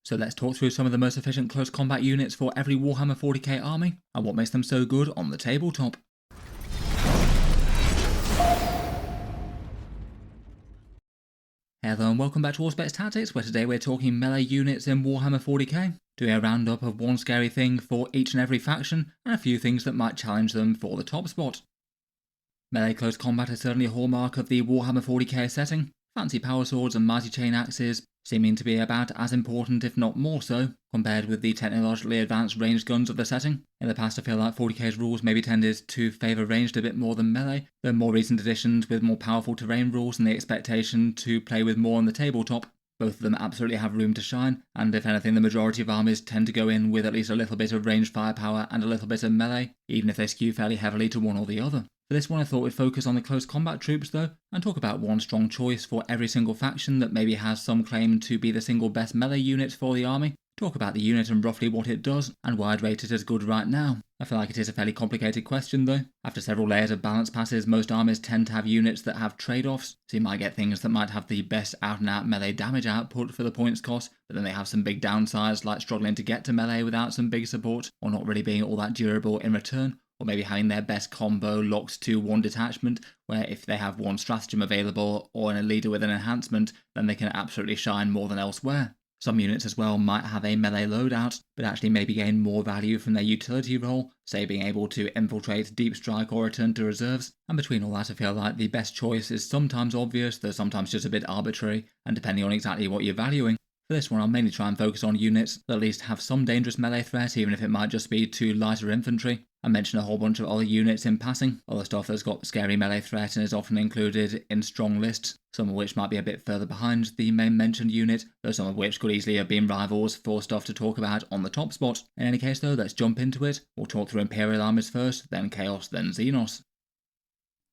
So let's talk through some of the most efficient close combat units for every Warhammer 40k army, and what makes them so good on the tabletop. Hello and welcome back to Auspex Tactics, where today we're talking melee units in Warhammer 40k, doing a roundup of one scary thing for each and every faction, and a few things that might challenge them for the top spot. Melee close combat is certainly a hallmark of the Warhammer 40k setting. Fancy power swords and mighty chain axes seeming to be about as important, if not more so, compared with the technologically advanced ranged guns of the setting. In the past, I feel like 40k's rules maybe tended to favour ranged a bit more than melee, though more recent additions with more powerful terrain rules and the expectation to play with more on the tabletop. Both of them absolutely have room to shine, and if anything, the majority of armies tend to go in with at least a little bit of ranged firepower and a little bit of melee, even if they skew fairly heavily to one or the other. For this one, I thought we'd focus on the close combat troops though, and talk about one strong choice for every single faction that maybe has some claim to be the single best melee unit for the army, talk about the unit and roughly what it does, and why I'd rate it as good right now. I feel like it is a fairly complicated question though. After several layers of balance passes, most armies tend to have units that have trade-offs, so you might get things that might have the best out-and-out melee damage output for the points cost, but then they have some big downsides like struggling to get to melee without some big support, or not really being all that durable in return, or maybe having their best combo locked to one detachment, where if they have one stratagem available or a leader with an enhancement, then they can absolutely shine more than elsewhere. Some units as well might have a melee loadout, but actually maybe gain more value from their utility role, say being able to infiltrate, deep strike or return to reserves, and between all that I feel like the best choice is sometimes obvious, though sometimes just a bit arbitrary, and depending on exactly what you're valuing. For this one, I'll mainly try and focus on units that at least have some dangerous melee threat, even if it might just be to lighter infantry. I mention a whole bunch of other units in passing, other stuff that's got scary melee threat and is often included in strong lists, some of which might be a bit further behind the main mentioned unit, though some of which could easily have been rivals for stuff to talk about on the top spot. In any case though, let's jump into it. We'll talk through Imperial armies first, then Chaos, then Xenos.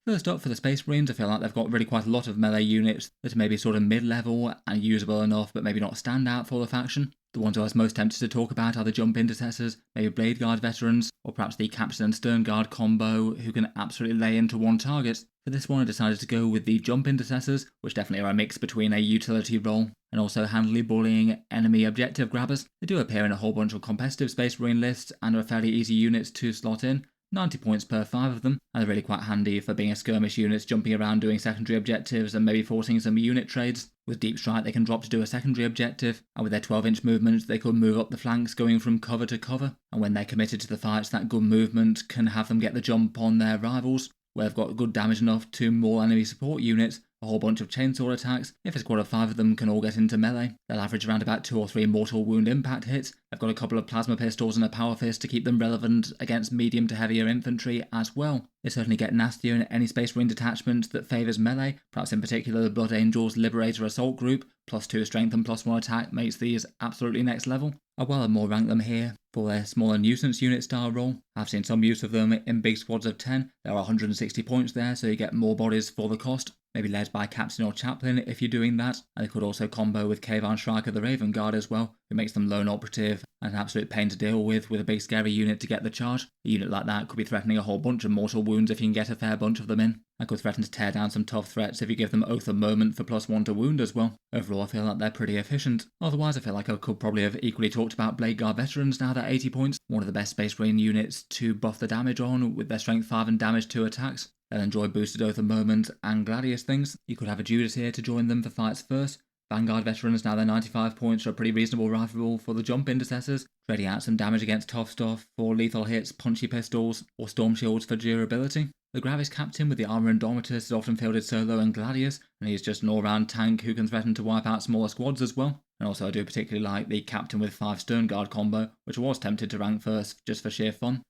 First up for the Space Marines, I feel like they've got really quite a lot of melee units that are maybe sort of mid-level and usable enough, but maybe not stand out for the faction. The ones I was most tempted to talk about are the Jump Intercessors, maybe Blade Guard veterans, or perhaps the Captain and Stern Guard combo who can absolutely lay into one target. For this one I decided to go with the Jump Intercessors, which definitely are a mix between a utility role and also handily bullying enemy objective grabbers. They do appear in a whole bunch of competitive Space Marine lists and are fairly easy units to slot in. 90 points per 5 of them, and they're really quite handy for being a skirmish unit jumping around doing secondary objectives and maybe forcing some unit trades. With Deep Strike they can drop to do a secondary objective, and with their 12-inch movement they could move up the flanks going from cover to cover, and when they're committed to the fights that good movement can have them get the jump on their rivals, where they've got good damage enough to maul enemy support units, a whole bunch of chainsaw attacks. If a squad of 5 of them can all get into melee, they'll average around about 2 or 3 mortal wound impact hits. They've got a couple of plasma pistols and a power fist to keep them relevant against medium to heavier infantry as well. They certainly get nastier in any Space Marine detachment that favours melee, perhaps in particular the Blood Angels Liberator Assault Group. +2 strength and +1 attack makes these absolutely next level. I will more rank them here for their smaller nuisance unit style role. I've seen some use of them in big squads of 10. There are 160 points there, so you get more bodies for the cost. Maybe led by Captain or Chaplain if you're doing that, and they could also combo with Kavan Striker the Raven Guard as well, who makes them lone operative and an absolute pain to deal with a big scary unit to get the charge. A unit like that could be threatening a whole bunch of mortal wounds if you can get a fair bunch of them in, and could threaten to tear down some tough threats if you give them Oath of Moment for +1 to wound as well. Overall I feel like they're pretty efficient. Otherwise I feel like I could probably have equally talked about Blade Guard veterans now they're 80 points, one of the best Space Marine units to buff the damage on with their strength 5 and damage 2 attacks. They'll enjoy boosted Oath of Moment and Gladius things. You could have a Judas here to join them for fights first. Vanguard veterans, now they're 95 points, are a pretty reasonable rifle for the Jump Intercessors, trading out some damage against tough stuff for lethal hits, punchy pistols, or storm shields for durability. The Gravis Captain with the Armor Indomitus is often fielded solo and Gladius, and he's just an all-round tank who can threaten to wipe out smaller squads as well. And also I do particularly like the Captain with 5 Stern Guard combo, which I was tempted to rank first just for sheer fun.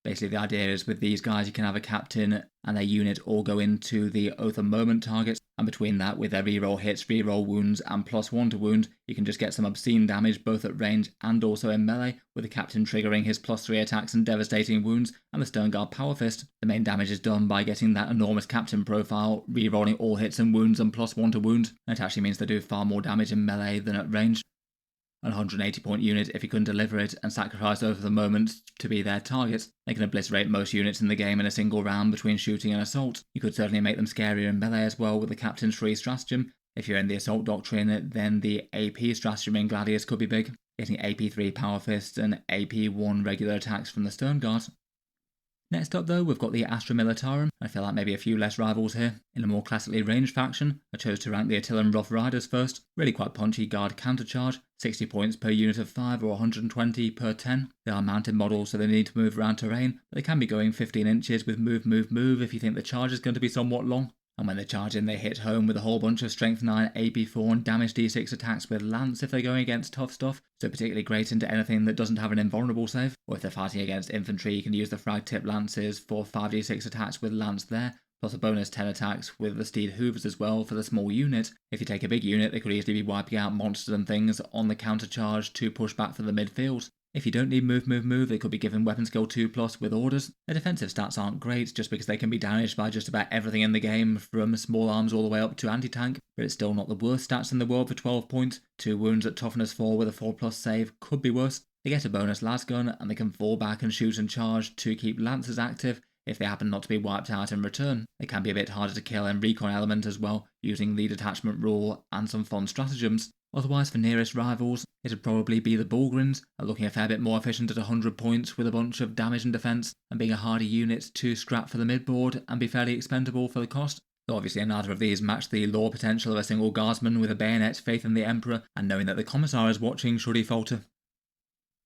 Basically the idea is with these guys you can have a captain and their unit all go into the Oath of Moment targets, and between that with their reroll hits, reroll wounds and +1 to wound, you can just get some obscene damage both at range and also in melee, with the captain triggering his +3 attacks and devastating wounds, and the Stern Guard Power Fist. The main damage is done by getting that enormous captain profile, rerolling all hits and wounds and +1 to wound, and it actually means they do far more damage in melee than at range. An 180 point unit if you can deliver it and sacrifice Oath of the Moment to be their target. They can obliterate most units in the game in a single round between shooting and assault. You could certainly make them scarier in melee as well with the Captain's free stratagem. If you're in the Assault Doctrine, then the AP stratagem in Gladius could be big, getting AP 3 Power Fists and AP 1 regular attacks from the Stern Guard. Next up though, we've got the Astra Militurum. I feel like maybe a few less rivals here. In a more classically ranged faction, I chose to rank the Attilan Rough Riders first. Really quite punchy guard countercharge, 60 points per unit of 5 or 120 per 10. They are mounted models, so they need to move around terrain, but they can be going 15 inches with move if you think the charge is going to be somewhat long. And when they charge in, they hit home with a whole bunch of Strength 9, AP 4 and Damage D6 attacks with Lance if they're going against tough stuff, so particularly great into anything that doesn't have an invulnerable save. Or if they're fighting against infantry, you can use the Frag Tip Lances for 5d6 attacks with Lance there, plus a bonus 10 attacks with the Steed Hoovers as well for the small unit. If you take a big unit, they could easily be wiping out monsters and things on the countercharge to push back for the midfield. If you don't need move, they could be given weapon skill 2+ with orders. Their defensive stats aren't great just because they can be damaged by just about everything in the game, from small arms all the way up to anti-tank, but it's still not the worst stats in the world for 12 points. 2 wounds at toughness 4 with a 4+ save could be worse. They get a bonus last gun and they can fall back and shoot and charge to keep lancers active if they happen not to be wiped out in return. They can be a bit harder to kill in recon element as well, using the detachment rule and some fun stratagems. Otherwise, for nearest rivals, it'd probably be the Bulgrins, looking a fair bit more efficient at 100 points with a bunch of damage and defense, and being a hardy unit to scrap for the midboard and be fairly expendable for the cost. Though obviously neither of these match the lore potential of a single guardsman with a bayonet, faith in the Emperor, and knowing that the Commissar is watching should he falter.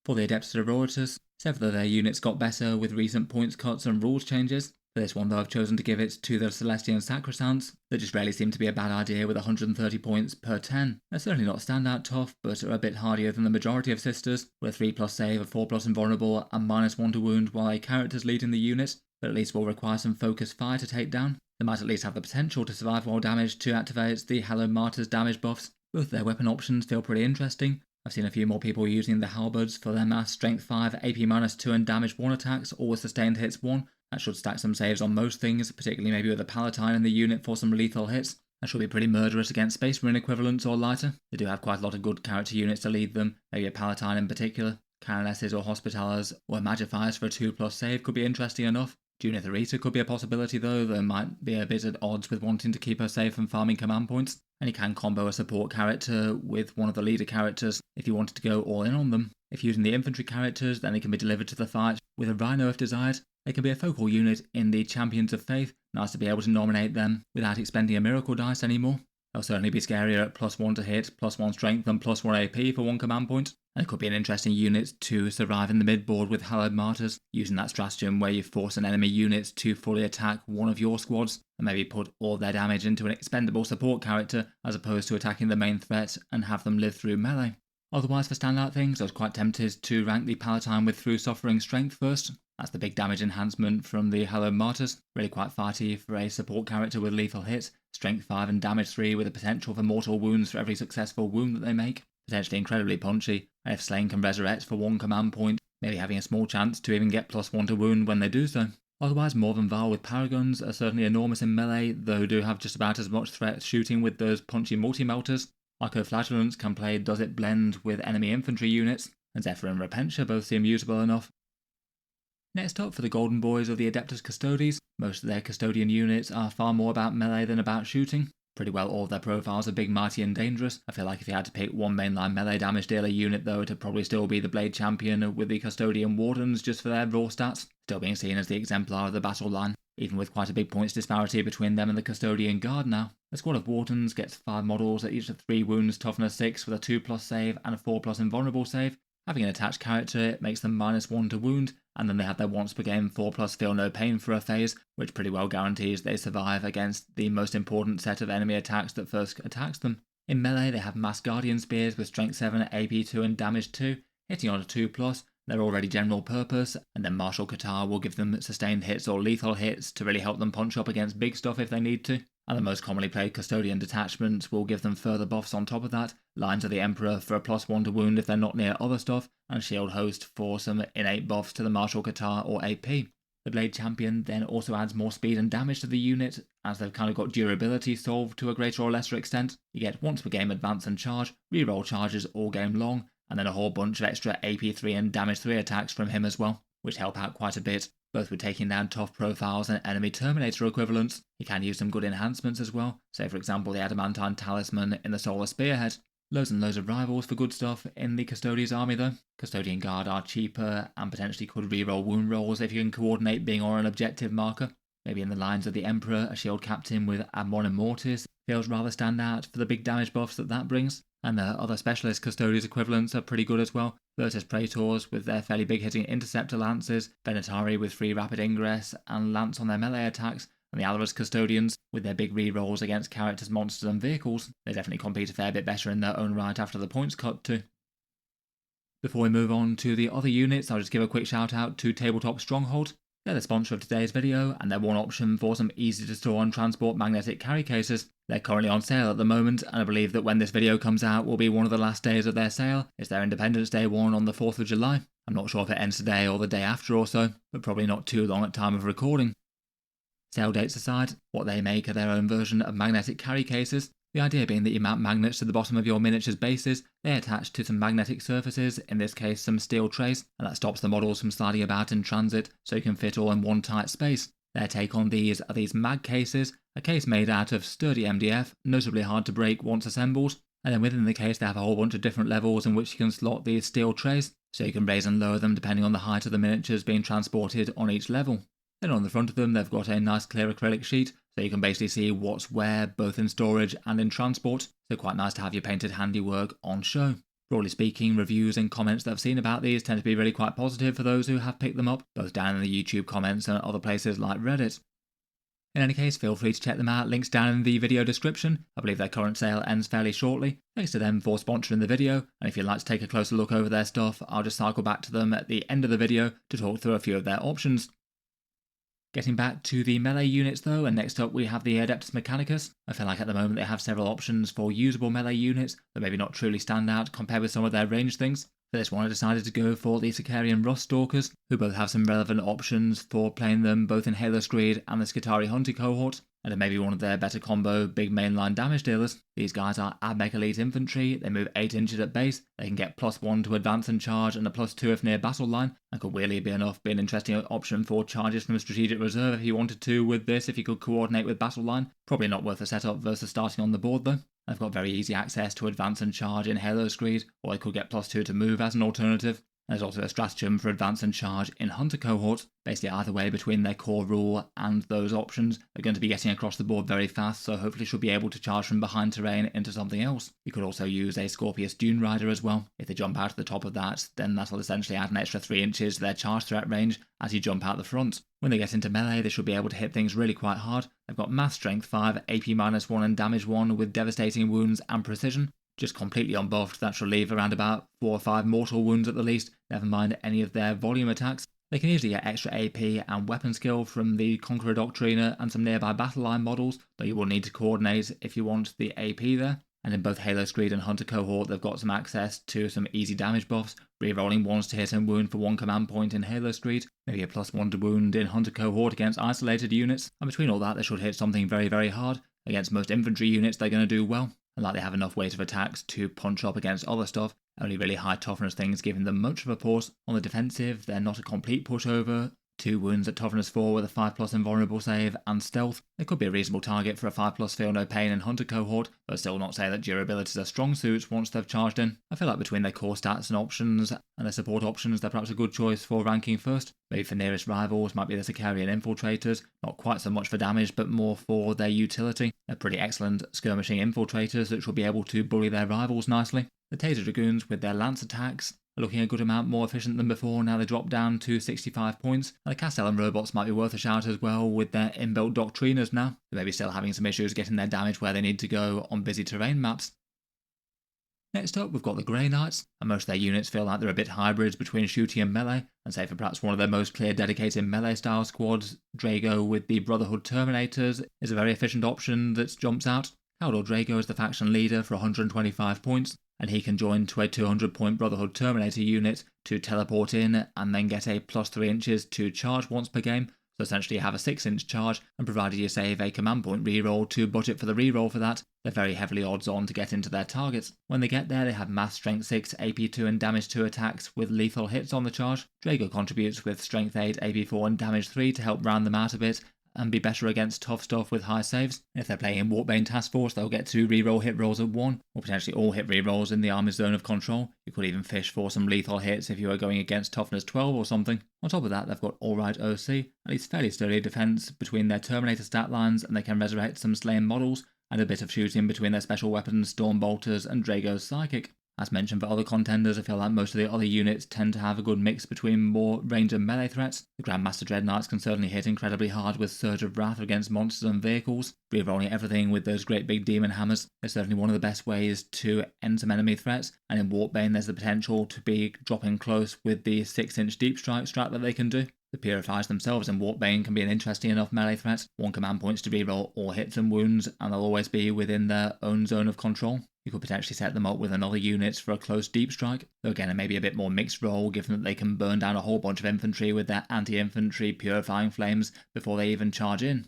For the Adepta Sorirtas, several of their units got better with recent points cuts and rules changes. For this one though, I've chosen to give it to the Celestian Sacrosancts, that just rarely seem to be a bad idea with 130 points per 10. They're certainly not standout tough, but are a bit hardier than the majority of sisters, with a 3+ save, a 4+ invulnerable, and -1 to wound while a character's leading the unit, but at least will require some focused fire to take down. They might at least have the potential to survive while damaged to activate the Hallowed Martyrs damage buffs. Both their weapon options feel pretty interesting. I've seen a few more people using the halberds for their mass strength 5, AP -2 and damage 1 attacks, or with sustained hits 1. That should stack some saves on most things, particularly maybe with a Palatine in the unit for some lethal hits. That should be pretty murderous against Space Marine equivalents or lighter. They do have quite a lot of good character units to lead them, maybe a Palatine in particular. Canonesses or Hospitalers or Magifiers for a 2+ save could be interesting enough. Junitharita could be a possibility though might be a bit at odds with wanting to keep her safe and farming command points. And you can combo a support character with one of the leader characters if you wanted to go all in on them. If using the infantry characters, then they can be delivered to the fight with a Rhino if desired. They can be a focal unit in the Champions of Faith, nice to be able to nominate them without expending a miracle dice anymore. They'll certainly be scarier at +1 to hit, +1 strength and +1 AP for 1 command point. And it could be an interesting unit to survive in the midboard with Hallowed Martyrs, using that stratagem where you force an enemy unit to fully attack one of your squads, and maybe put all their damage into an expendable support character as opposed to attacking the main threat and have them live through melee. Otherwise, for standout things, I was quite tempted to rank the Palatine with Through Suffering Strength first. That's the big damage enhancement from the Hallowed Martyrs, really quite fighty for a support character with lethal hits, strength 5 and damage 3 with the potential for mortal wounds for every successful wound that they make, potentially incredibly punchy, and if Slain can resurrect for 1 command point, maybe having a small chance to even get +1 to wound when they do so. Otherwise, more than Val with Paragons are certainly enormous in melee, though do have just about as much threat shooting with those punchy multi-melters. Arcoflagellants can play Does It Blend with enemy infantry units, and Zephyr and Repentia both seem usable enough. Next up for the Golden Boys of the Adeptus Custodes, most of their custodian units are far more about melee than about shooting. Pretty well all of their profiles are big, mighty and dangerous. I feel like if you had to pick one mainline melee damage dealer unit though, it'd probably still be the Blade Champion with the Custodian Wardens just for their raw stats, still being seen as the exemplar of the battle line, even with quite a big points disparity between them and the Custodian Guard now. The squad of Wardens gets 5 models at each of 3 wounds, toughness 6 with a 2+ save and a 4+ invulnerable save. Having an attached character, it makes them -1 to wound, and then they have their once per game 4+ feel no pain for a phase, which pretty well guarantees they survive against the most important set of enemy attacks that first attacks them. In melee, they have Mass Guardian Spears with strength 7, AP 2 and damage 2, hitting on a 2+, they're already general purpose, and then Martial Qatar will give them sustained hits or lethal hits to really help them punch up against big stuff if they need to. And the most commonly played Custodian detachment will give them further buffs on top of that, Lines of the Emperor for a +1 to wound if they're not near other stuff, and Shield Host for some innate buffs to the Martial Qatar or AP. The Blade Champion then also adds more speed and damage to the unit, as they've kind of got durability solved to a greater or lesser extent. You get once per game advance and charge, reroll charges all game long, and then a whole bunch of extra AP 3 and damage 3 attacks from him as well, which help out quite a bit. both with taking down tough profiles and enemy Terminator equivalents. You can use some good enhancements as well, say for example the Adamantine Talisman in the Solar Spearhead. Loads and loads of rivals for good stuff in the Custodes army though. Custodian Guard are cheaper and potentially could reroll wound rolls if you can coordinate being on an objective marker. Maybe in the lines of the Emperor, a shield captain with Admon Mortis feels rather stand out for the big damage buffs that brings. And the other specialist Custodes equivalents are pretty good as well. Virtus Praetors with their fairly big hitting Interceptor Lances, Venatari with free rapid ingress and Lance on their melee attacks, and the Alvarez Custodians with their big rerolls against characters, monsters and vehicles. They definitely compete a fair bit better in their own right after the points cut too. Before we move on to the other units, I'll just give a quick shout out to Tabletop Stronghold. They're the sponsor of today's video, and they're one option for some easy to store and transport magnetic carry cases. They're currently on sale at the moment, and I believe that when this video comes out will be one of the last days of their sale. It's their Independence Day one on the 4th of July. I'm not sure if it ends today or the day after or so, but probably not too long at time of recording. Sale dates aside, what they make are their own version of magnetic carry cases. The idea being that you mount magnets to the bottom of your miniature's bases, they attach to some magnetic surfaces, in this case some steel trays, and that stops the models from sliding about in transit so you can fit all in one tight space. Their take on these are these mag cases, a case made out of sturdy MDF, notably hard to break once assembled, and then within the case they have a whole bunch of different levels in which you can slot these steel trays, so you can raise and lower them depending on the height of the miniatures being transported on each level. Then on the front of them they've got a nice clear acrylic sheet, so you can basically see what's where, both in storage and in transport, so quite nice to have your painted handiwork on show. Broadly speaking, reviews and comments that I've seen about these tend to be really quite positive for those who have picked them up, both down in the YouTube comments and other places like Reddit. In any case, feel free to check them out, links down in the video description. I believe their current sale ends fairly shortly. Thanks to them for sponsoring the video, and if you'd like to take a closer look over their stuff, I'll just cycle back to them at the end of the video to talk through a few of their options. Getting back to the melee units though, and next up we have the Adeptus Mechanicus. I feel like at the moment they have several options for usable melee units that maybe not truly stand out compared with some of their ranged things. For this one I decided to go for the Sicarian Rust Stalkers, who both have some relevant options for playing them both in Halo Screed and the Skitarii Hunter cohort, and are maybe one of their better combo big mainline damage dealers. These guys are AdMech Elite Infantry, they move 8 inches at base, they can get +1 to advance and charge and a +2 if near battle line, and could really be enough, be an interesting option for charges from Strategic Reserve if you wanted to with this, if you could coordinate with battle line. Probably not worth a setup versus starting on the board though. They've got very easy access to advance and charge in Halo Screed, or they could get +2 to move as an alternative. There's also a stratagem for advance and charge in Hunter cohorts. Basically either way between their core rule and those options, they're going to be getting across the board very fast, so hopefully should be able to charge from behind terrain into something else. You could also use a Scorpius Dune Rider as well. If they jump out of the top of that, then that'll essentially add an extra 3 inches to their charge threat range as you jump out the front. When they get into melee, they should be able to hit things really quite hard. They've got Mass Strength 5, AP -1 and Damage 1 with devastating wounds and precision. Just completely unbuffed, that should leave around about 4 or 5 mortal wounds at the least, never mind any of their volume attacks. They can easily get extra AP and weapon skill from the Conqueror Doctriner and some nearby battle line models, though you will need to coordinate if you want the AP there. And in both Halo Screed and Hunter cohort they've got some access to some easy damage buffs, rerolling 1s to hit and wound for 1 command point in Halo Screed, maybe a +1 to wound in Hunter cohort against isolated units, and between all that they should hit something very very hard. Against most infantry units they're going to do well, and like they have enough weight of attacks to punch up against other stuff, only really high toughness things giving them much of a pause. On the defensive, they're not a complete pushover. 2 wounds at toughness 4 with a 5+ invulnerable save and stealth. They could be a reasonable target for a 5+ feel no pain in Hunter cohort, but still not say that durability is a strong suit once they've charged in. I feel like between their core stats and options and their support options, they're perhaps a good choice for ranking first. Maybe for nearest rivals might be the Sicarian Infiltrators, not quite so much for damage but more for their utility. They're pretty excellent skirmishing infiltrators that should be able to bully their rivals nicely. The Taser Dragoons with their lance attacks are looking a good amount more efficient than before, now they drop down to 65 points. And the Castellan robots might be worth a shout as well with their inbuilt Doctriners now. They may be still having some issues getting their damage where they need to go on busy terrain maps. Next up we've got the Grey Knights, and most of their units feel like they're a bit hybrids between shooting and melee, and say for perhaps one of their most clear dedicated melee style squads, Drago with the Brotherhood Terminators is a very efficient option that jumps out. Haldor Drago is the faction leader for 125 points, and he can join to a 200 point Brotherhood Terminator unit to teleport in and then get a +3 inches to charge once per game, So essentially you have a 6-inch charge, and provided you save a command point reroll to budget for the reroll for that, they're very heavily odds on to get into their targets. When they get there, they have mass strength 6, AP 2 and damage 2 attacks with lethal hits on the charge. Drago contributes with strength 8, AP 4 and damage 3 to help round them out a bit, and be better against tough stuff with high saves. If they're playing Warpbane Task Force, they'll get 2 reroll hit rolls at 1, or potentially all hit rerolls in the army's zone of control. You could even fish for some lethal hits if you are going against toughness 12 or something. On top of that, they've got alright OC, at least fairly sturdy defense between their Terminator stat lines, and they can resurrect some slain models, and a bit of shooting between their special weapons, Stormbolters and Drago's Psychic. As mentioned for other contenders, I feel like most of the other units tend to have a good mix between more range and melee threats. The Grandmaster Dreadknights can certainly hit incredibly hard with Surge of Wrath against monsters and vehicles. Rerolling everything with those great big demon hammers is certainly one of the best ways to end some enemy threats, and in Warpbane there's the potential to be dropping close with the 6-inch deep strike strat that they can do. The Purifiers themselves in Warpbane can be an interesting enough melee threat. 1 command points to reroll all hits and wounds, and they'll always be within their own zone of control. You could potentially set them up with another unit for a close deep strike, though again it may be a bit more mixed role given that they can burn down a whole bunch of infantry with their anti-infantry purifying flames before they even charge in.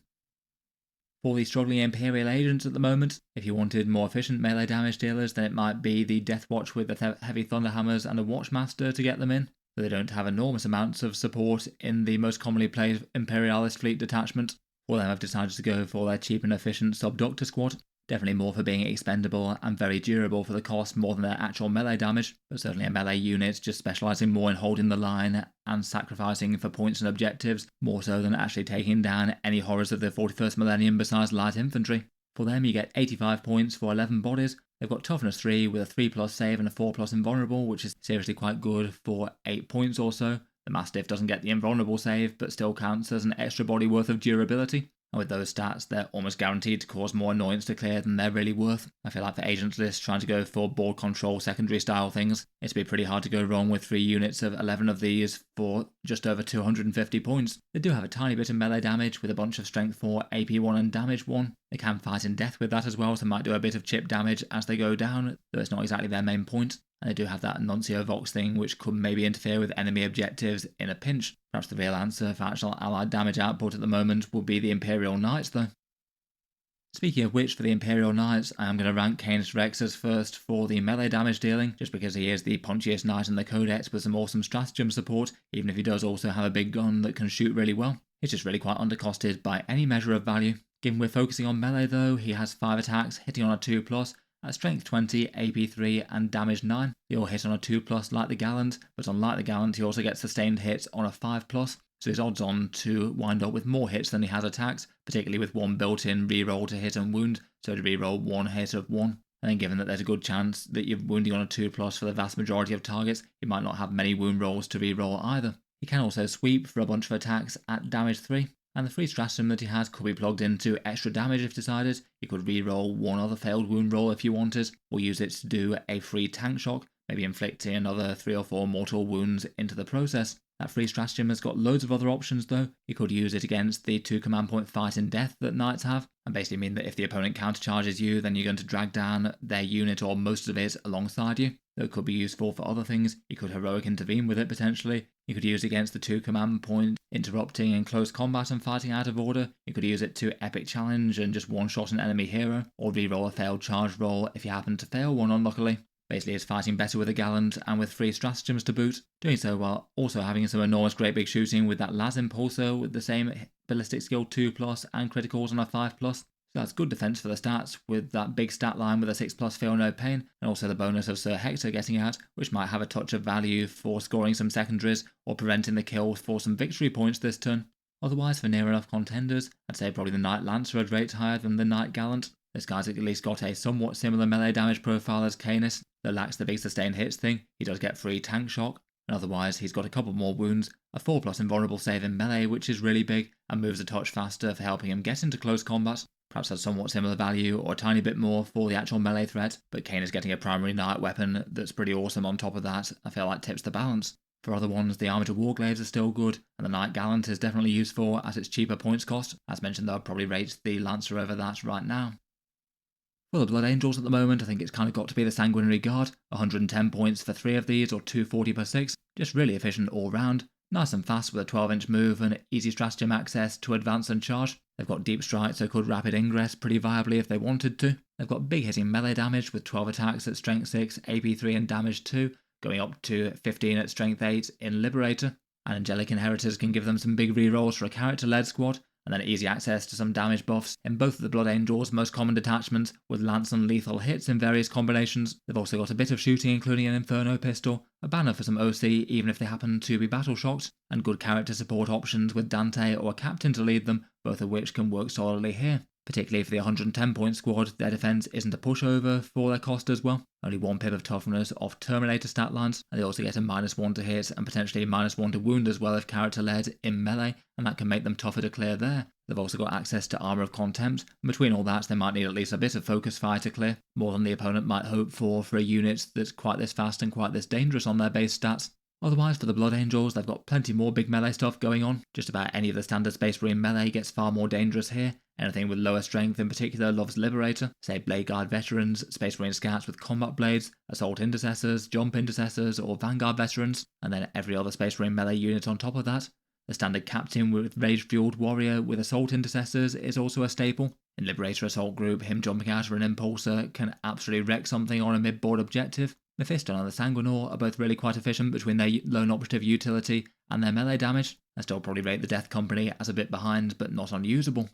For the struggling Imperial Agents at the moment, if you wanted more efficient melee damage dealers, then it might be the Deathwatch with the heavy Thunderhammers and a Watchmaster to get them in, but they don't have enormous amounts of support in the most commonly played Imperialist fleet detachment. For them I've decided to go for their cheap and efficient Subductor squad. Definitely more for being expendable and very durable for the cost more than their actual melee damage, but certainly a melee unit just specialising more in holding the line and sacrificing for points and objectives, more so than actually taking down any horrors of the 41st millennium besides light infantry. For them you get 85 points for 11 bodies. They've got toughness 3 with a 3+ save and a 4+ invulnerable, which is seriously quite good for 8 points or so. The Mastiff doesn't get the invulnerable save, but still counts as an extra body worth of durability. And with those stats, they're almost guaranteed to cause more annoyance to clear than they're really worth. I feel like for Agents list, trying to go for board control secondary style things, it'd be pretty hard to go wrong with 3 units of 11 of these for just over 250 points. They do have a tiny bit of melee damage with a bunch of strength 4, AP 1 and damage 1. They can fight in death with that as well, so might do a bit of chip damage as they go down, though it's not exactly their main point. And they do have that Nuncio Vox thing, which could maybe interfere with enemy objectives in a pinch. Perhaps the real answer for actual allied damage output at the moment will be the Imperial Knights, though. Speaking of which, for the Imperial Knights, I am going to rank Canis Rex as first for the melee damage dealing, just because he is the punchiest knight in the Codex with some awesome stratagem support, even if he does also have a big gun that can shoot really well. He's just really quite undercosted by any measure of value. Given we're focusing on melee though, he has 5 attacks, hitting on a 2+, at strength 20, AP 3 and damage 9. They all hit on a 2+ like the Gallant, but unlike the Gallant he also gets sustained hits on a 5+, so he's odds on to wind up with more hits than he has attacks, particularly with 1 built-in reroll to hit and wound, so to reroll 1 hit of 1. And then given that there's a good chance that you're wounding on a 2+ for the vast majority of targets, you might not have many wound rolls to reroll either. He can also sweep for a bunch of attacks at damage 3. And the free stratagem that he has could be plugged into extra damage if decided. You could reroll 1 other failed wound roll if you wanted, or use it to do a free tank shock, maybe inflicting another 3 or 4 mortal wounds into the process. That free stratagem has got loads of other options though. You could use it against the 2 command point fight in death that knights have, and basically mean that if the opponent countercharges you, then you're going to drag down their unit or most of it alongside you. That could be useful for other things. You could heroic intervene with it potentially. You could use it against the 2 command point interrupting in close combat and fighting out of order. You could use it to epic challenge and just one-shot an enemy hero, or reroll a failed charge roll if you happen to fail one unluckily. Basically it's fighting better with a Gallant and with free stratagems to boot, doing so while also having some enormous great big shooting with that Las Impulsor with the same ballistic skill 2+ and criticals on a 5+. So that's good defense for the stats, with that big stat line with a 6+ feel no pain, and also the bonus of Sir Hector getting out, which might have a touch of value for scoring some secondaries or preventing the kills for some victory points this turn. Otherwise, for near enough contenders, I'd say probably the Knight Lancer would rate higher than the Knight Gallant. This guy's at least got a somewhat similar melee damage profile as Canis, that lacks the big sustained hits thing. He does get free tank shock, and otherwise he's got a couple more wounds, a 4+ invulnerable save in melee which is really big, and moves a touch faster for helping him get into close combat. Perhaps has somewhat similar value or a tiny bit more for the actual melee threat, but Canis getting a primary knight weapon that's pretty awesome on top of that, I feel like tips the balance. For other ones, the Armoured Warglaives are still good, and the Knight Gallant is definitely useful at its cheaper points cost. As mentioned though, I'd probably rate the Lancer over that right now. For the Blood Angels at the moment, I think it's kind of got to be the Sanguinary Guard, 110 points for 3 of these or 240 per 6, just really efficient all round. Nice and fast with a 12-inch move and easy stratagem access to advance and charge. They've got deep strike, so could rapid ingress pretty viably if they wanted to. They've got big hitting melee damage with 12 attacks at strength 6, AP 3 and damage 2, going up to 15 at strength 8 in Liberator. And Angelic Inheritors can give them some big rerolls for a character-led squad, and then easy access to some damage buffs in both of the Blood Angels' most common detachments, with lance and lethal hits in various combinations. They've also got a bit of shooting, including an Inferno pistol, a banner for some OC even if they happen to be battle shocked, and good character support options with Dante or a captain to lead them, both of which can work solidly here. Particularly for the 110 point squad, their defense isn't a pushover for their cost as well. Only 1 pip of toughness off Terminator stat lines, and they also get a -1 to hit and potentially -1 to wound as well if character led in melee, and that can make them tougher to clear there. They've also got access to Armour of Contempt, and between all that they might need at least a bit of focus fire to clear, more than the opponent might hope for a unit that's quite this fast and quite this dangerous on their base stats. Otherwise, for the Blood Angels, they've got plenty more big melee stuff going on. Just about any of the standard Space Marine melee gets far more dangerous here. Anything with lower strength in particular loves Liberator, say Blade Guard veterans, Space Marine scouts with combat blades, Assault Intercessors, Jump Intercessors, or Vanguard veterans, and then every other Space Marine melee unit on top of that. The standard Captain with Rage-Fueled Warrior with Assault Intercessors is also a staple. In Liberator Assault Group, him jumping out of an Impulsor can absolutely wreck something on a mid-board objective. Mephisto and the Sanguinor are both really quite efficient between their lone operative utility and their melee damage. I still probably rate the Death Company as a bit behind, but not unusable.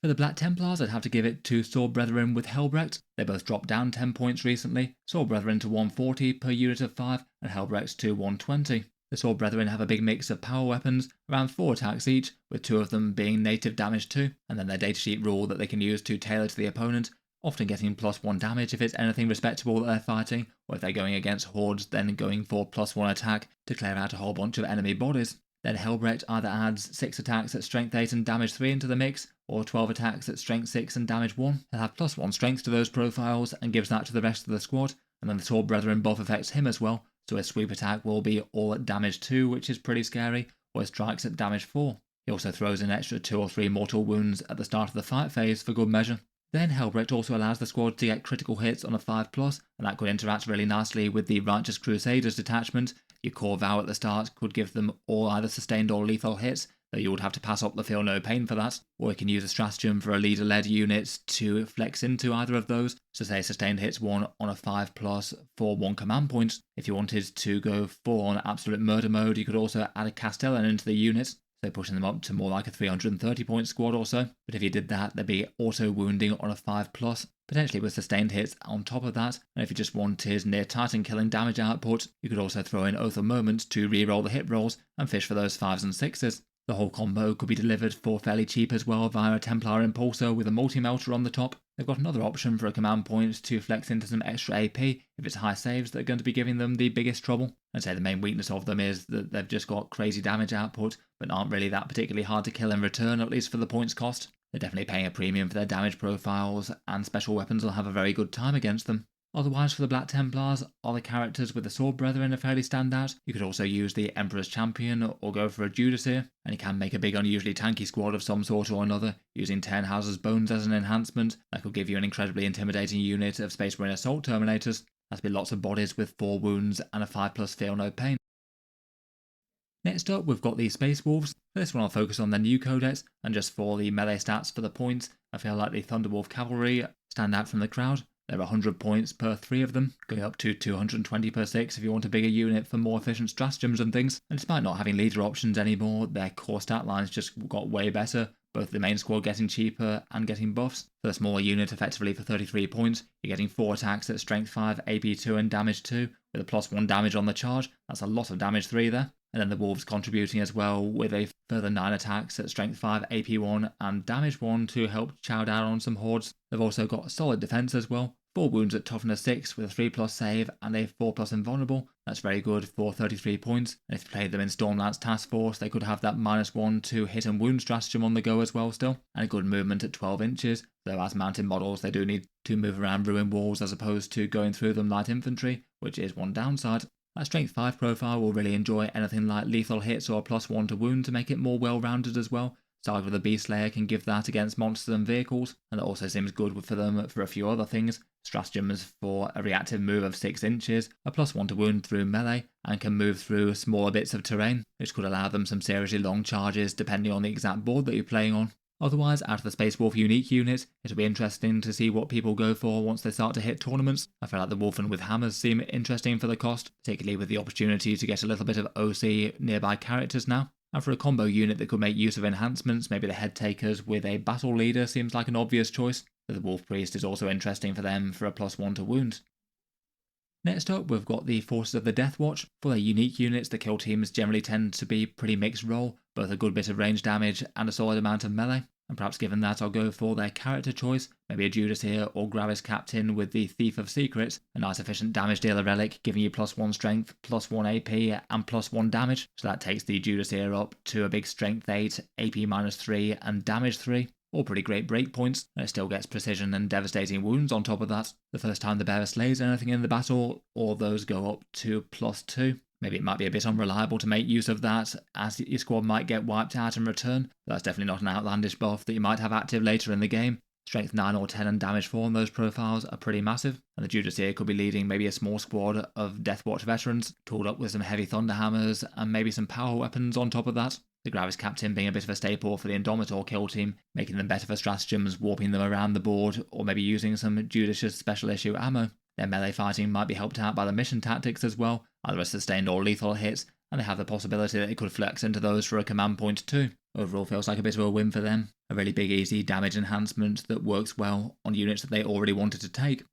For the Black Templars, I'd have to give it to Sword Brethren with Helbrecht. They both dropped down 10 points recently, Sword Brethren to 140 per unit of 5, and Helbrecht to 120. The Sword Brethren have a big mix of power weapons, around 4 attacks each, with 2 of them being native damage 2, and then their datasheet rule that they can use to tailor to the opponent, often getting +1 damage if it's anything respectable that they're fighting, or if they're going against hordes then going for +1 attack to clear out a whole bunch of enemy bodies. Then Helbrecht either adds 6 attacks at strength 8 and damage 3 into the mix, or 12 attacks at strength 6 and damage 1. He'll have +1 strength to those profiles and gives that to the rest of the squad, and then the Sword Brethren buff affects him as well, so his sweep attack will be all at damage 2, which is pretty scary, or his strikes at damage 4. He also throws in extra 2 or 3 mortal wounds at the start of the fight phase for good measure. Then Helbrecht also allows the squad to get critical hits on a 5+, and that could interact really nicely with the Righteous Crusaders detachment. Your core vow at the start could give them all either sustained or lethal hits, though you would have to pass up the Feel No Pain for that, or you can use a stratagem for a leader-led unit to flex into either of those, so say sustained hits 1 on a 5+ for 1 command point. If you wanted to go full on absolute murder mode, you could also add a Castellan into the unit, so pushing them up to more like a 330 point squad or so. But if you did that, they'd be auto wounding on a 5+, potentially with sustained hits on top of that, and if you just wanted near Titan killing damage output, you could also throw in Oath of Moment to re-roll the hit rolls and fish for those 5s and 6s. The whole combo could be delivered for fairly cheap as well via a Templar Impulsor with a multi-melter on the top. They've got another option for a command point to flex into some extra AP if it's high saves that are going to be giving them the biggest trouble. I'd say the main weakness of them is that they've just got crazy damage output, but aren't really that particularly hard to kill in return, at least for the points cost. They're definitely paying a premium for their damage profiles, and special weapons will have a very good time against them. Otherwise, for the Black Templars, other characters with the Sword Brethren are fairly standout. You could also use the Emperor's Champion or go for a Judas here, and you can make a big unusually tanky squad of some sort or another, using Tannhauser's Bones as an enhancement. That could give you an incredibly intimidating unit of Space Marine Assault Terminators. That'd be lots of bodies with 4 wounds and a 5+ Feel No Pain. Next up, we've got the Space Wolves. For this one, I'll focus on their new codex, and just for the melee stats for the points, I feel like the Thunderwolf Cavalry stand out from the crowd. They're 100 points per 3 of them, going up to 220 per 6 if you want a bigger unit for more efficient stratagems and things. And despite not having leader options anymore, their core stat lines just got way better, both the main squad getting cheaper and getting buffs. For the smaller unit, effectively for 33 points, you're getting 4 attacks at strength 5, AP 2 and damage 2, with a +1 damage on the charge. That's a lot of damage 3 there. And then the Wolves contributing as well with a further 9 attacks at strength 5, AP 1 and damage 1 to help chow down on some hordes. They've also got solid defense as well. 4 wounds at toughness 6 with a 3+ save and a 4+ invulnerable. That's very good for 33 points. And if you played them in Stormlance Task Force, they could have that -1 to hit and wound stratagem on the go as well still. And a good movement at 12 inches. Though as mounted models, they do need to move around ruined walls as opposed to going through them light infantry, which is one downside. That strength 5 profile will really enjoy anything like lethal hits or a +1 to wound to make it more well-rounded as well. Saga of the Beast Slayer can give that against monsters and vehicles, and that also seems good for them for a few other things. Stratagems for a reactive move of 6 inches, a +1 to wound through melee, and can move through smaller bits of terrain, which could allow them some seriously long charges depending on the exact board that you're playing on. Otherwise, out of the Space Wolf unique units, it'll be interesting to see what people go for once they start to hit tournaments. I feel like the Wolfen with hammers seem interesting for the cost, particularly with the opportunity to get a little bit of OC nearby characters now. And for a combo unit that could make use of enhancements, maybe the Head Takers with a Battle Leader seems like an obvious choice. The Wolf Priest is also interesting for them for a +1 to wound. Next up, we've got the Forces of the Deathwatch. For their unique units, the kill teams generally tend to be pretty mixed role, both a good bit of range damage and a solid amount of melee. And perhaps given that, I'll go for their character choice, maybe a Judas here or Gravis Captain with the Thief of Secrets, a nice efficient damage dealer relic giving you +1 strength, +1 AP and +1 damage, so that takes the Judas here up to a big strength 8, AP -3 and damage 3. All pretty great breakpoints, and it still gets precision and devastating wounds on top of that. The first time the bearer slays anything in the battle, all those go up to +2. Maybe it might be a bit unreliable to make use of that, as your squad might get wiped out in return. But that's definitely not an outlandish buff that you might have active later in the game. Strength 9 or 10 and damage 4 on those profiles are pretty massive, and the Judas here could be leading maybe a small squad of Deathwatch veterans, tooled up with some heavy thunderhammers and maybe some power weapons on top of that. The Gravis Captain being a bit of a staple for the Indomitor kill team, making them better for stratagems, warping them around the board, or maybe using some Judas' special issue ammo. Their melee fighting might be helped out by the mission tactics as well, either as sustained or lethal hits, and they have the possibility that it could flex into those for a command point too. Overall feels like a bit of a win for them, a really big easy damage enhancement that works well on units that they already wanted to take.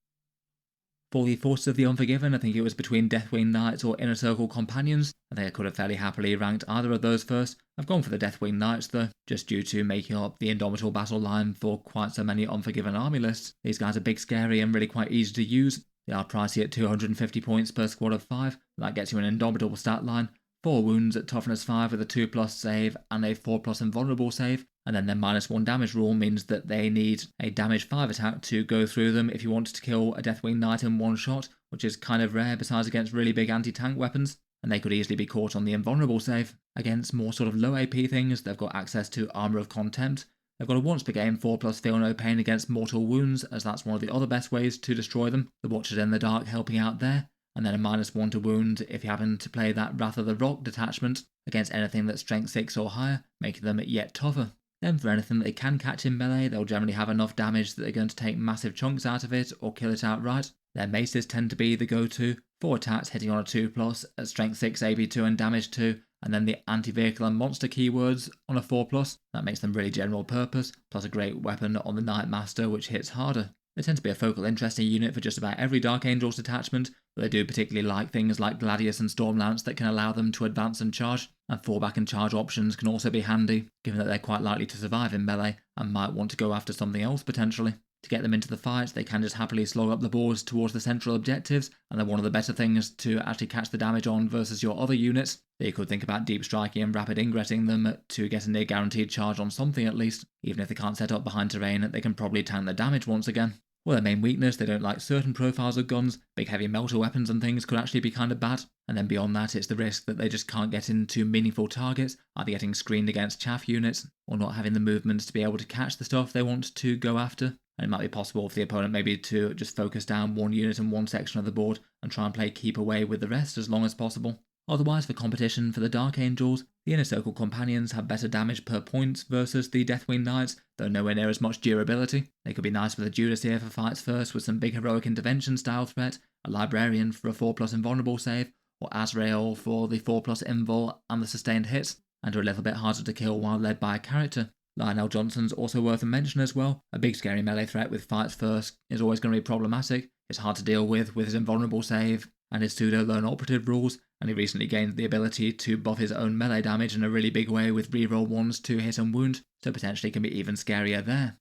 For the Forces of the Unforgiven, I think it was between Deathwing Knights or Inner Circle Companions. I think I could have fairly happily ranked either of those first. I've gone for the Deathwing Knights though, just due to making up the Indomitable battle line for quite so many Unforgiven army lists. These guys are big, scary and really quite easy to use. They are pricey at 250 points per squad of 5, that gets you an Indomitable stat line, 4 wounds at toughness 5 with a 2+ save and a 4+ invulnerable save, and then their -1 damage rule means that they need a damage 5 attack to go through them if you wanted to kill a Deathwing Knight in one shot, which is kind of rare besides against really big anti-tank weapons, and they could easily be caught on the invulnerable save. Against more sort of low AP things, they've got access to Armour of Contempt. They've got a once per game 4+ feel no pain against mortal wounds, as that's one of the other best ways to destroy them. The Watchers in the Dark helping out there, and then a -1 to wound if you happen to play that Wrath of the Rock detachment against anything that's strength 6 or higher, making them yet tougher. Then for anything that they can catch in melee, they'll generally have enough damage that they're going to take massive chunks out of it or kill it outright. Their maces tend to be the go-to, 4 attacks hitting on a 2+ at strength 6, AP 2 and damage 2, and then the anti-vehicle and monster keywords on a 4+, that makes them really general purpose, plus a great weapon on the Knight Master which hits harder. They tend to be a focal interesting unit for just about every Dark Angels detachment, but they do particularly like things like Gladius and Stormlance that can allow them to advance and charge, and fallback and charge options can also be handy, given that they're quite likely to survive in melee and might want to go after something else potentially. To get them into the fight, they can just happily slog up the boards towards the central objectives, and they're one of the better things to actually catch the damage on versus your other units. You could think about deep striking and rapid ingressing them to get a near guaranteed charge on something at least. Even if they can't set up behind terrain, they can probably tank the damage once again. Well, their main weakness, they don't like certain profiles of guns. Big heavy melter weapons and things could actually be kind of bad. And then beyond that, it's the risk that they just can't get into meaningful targets, either getting screened against chaff units, or not having the movements to be able to catch the stuff they want to go after. And it might be possible for the opponent maybe to just focus down one unit in one section of the board and try and play keep away with the rest as long as possible. Otherwise, for competition for the Dark Angels, the Inner Circle Companions have better damage per point versus the Deathwing Knights, though nowhere near as much durability. They could be nice with a Judas here for fights first with some big heroic intervention style threat, a Librarian for a 4+ invulnerable save, or Azrael for the 4+ invul and the sustained hits, and are a little bit harder to kill while led by a character. Lionel Johnson's also worth a mention as well. A big scary melee threat with fights first is always going to be problematic. It's hard to deal with his invulnerable save and his pseudo-lone operative rules, and he recently gained the ability to buff his own melee damage in a really big way with reroll 1s to hit and wound, so potentially can be even scarier there.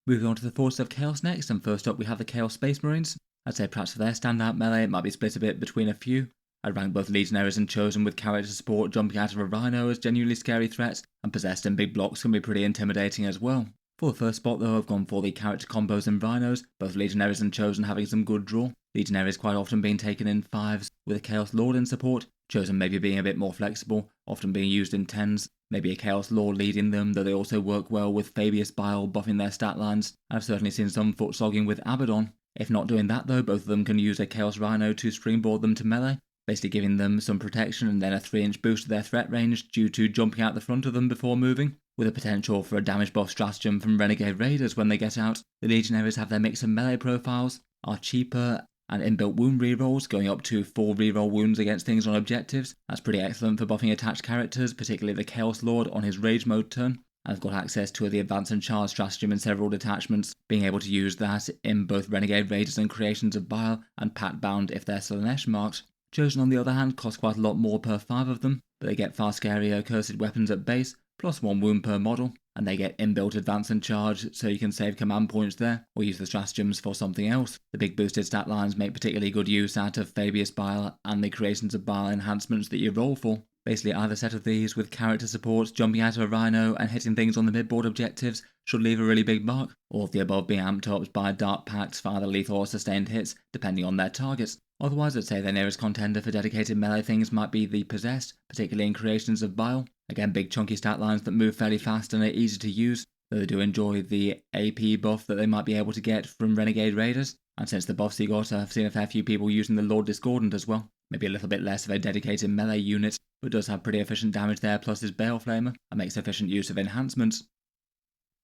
Moving on to the Forces of Chaos next, and first up we have the Chaos Space Marines. I'd say perhaps for their standout melee it might be split a bit between a few. I'd rank both Legionaries and Chosen with character support jumping out of a Rhino as genuinely scary threats, and Possessed in big blocks can be pretty intimidating as well. For the first spot though, I've gone for the character combos and Rhinos, both Legionaries and Chosen having some good draw. Legionaries quite often being taken in 5s with a Chaos Lord in support, Chosen maybe being a bit more flexible, often being used in 10s, maybe a Chaos Lord leading them, though they also work well with Fabius Bile buffing their stat lines. I've certainly seen some foot slogging with Abaddon. If not doing that though, both of them can use a Chaos Rhino to springboard them to melee, basically giving them some protection and then a 3-inch boost to their threat range due to jumping out the front of them before moving, with a potential for a damage buff stratagem from Renegade Raiders when they get out. The Legionaries have their mix of melee profiles, are cheaper, and inbuilt wound rerolls, going up to 4 reroll wounds against things on objectives. That's pretty excellent for buffing attached characters, particularly the Chaos Lord on his Rage Mode turn. I've got access to the Advance and Charge stratagem in several detachments, being able to use that in both Renegade Raiders and Creations of Bile, and Pact Bound if they're Slaanesh marked. Chosen on the other hand cost quite a lot more per 5 of them, but they get far scarier cursed weapons at base, plus 1 wound per model, and they get inbuilt Advance and Charge, so you can save command points there, or use the stratagems for something else. The big boosted stat lines make particularly good use out of Fabius Bile and the Creations of Bile enhancements that you roll for. Basically either set of these with character supports jumping out of a Rhino and hitting things on the midboard objectives should leave a really big mark, all of the above being amped up by Dark Pacts for either lethal or sustained hits, depending on their targets. Otherwise, I'd say their nearest contender for dedicated melee things might be the Possessed, particularly in Creations of Bile. Again, big chunky stat lines that move fairly fast and are easy to use, though they do enjoy the AP buff that they might be able to get from Renegade Raiders. And since the buffs he got, I've seen a fair few people using the Lord Discordant as well. Maybe a little bit less of a dedicated melee unit, but does have pretty efficient damage there plus his Baleflamer, and makes efficient use of enhancements.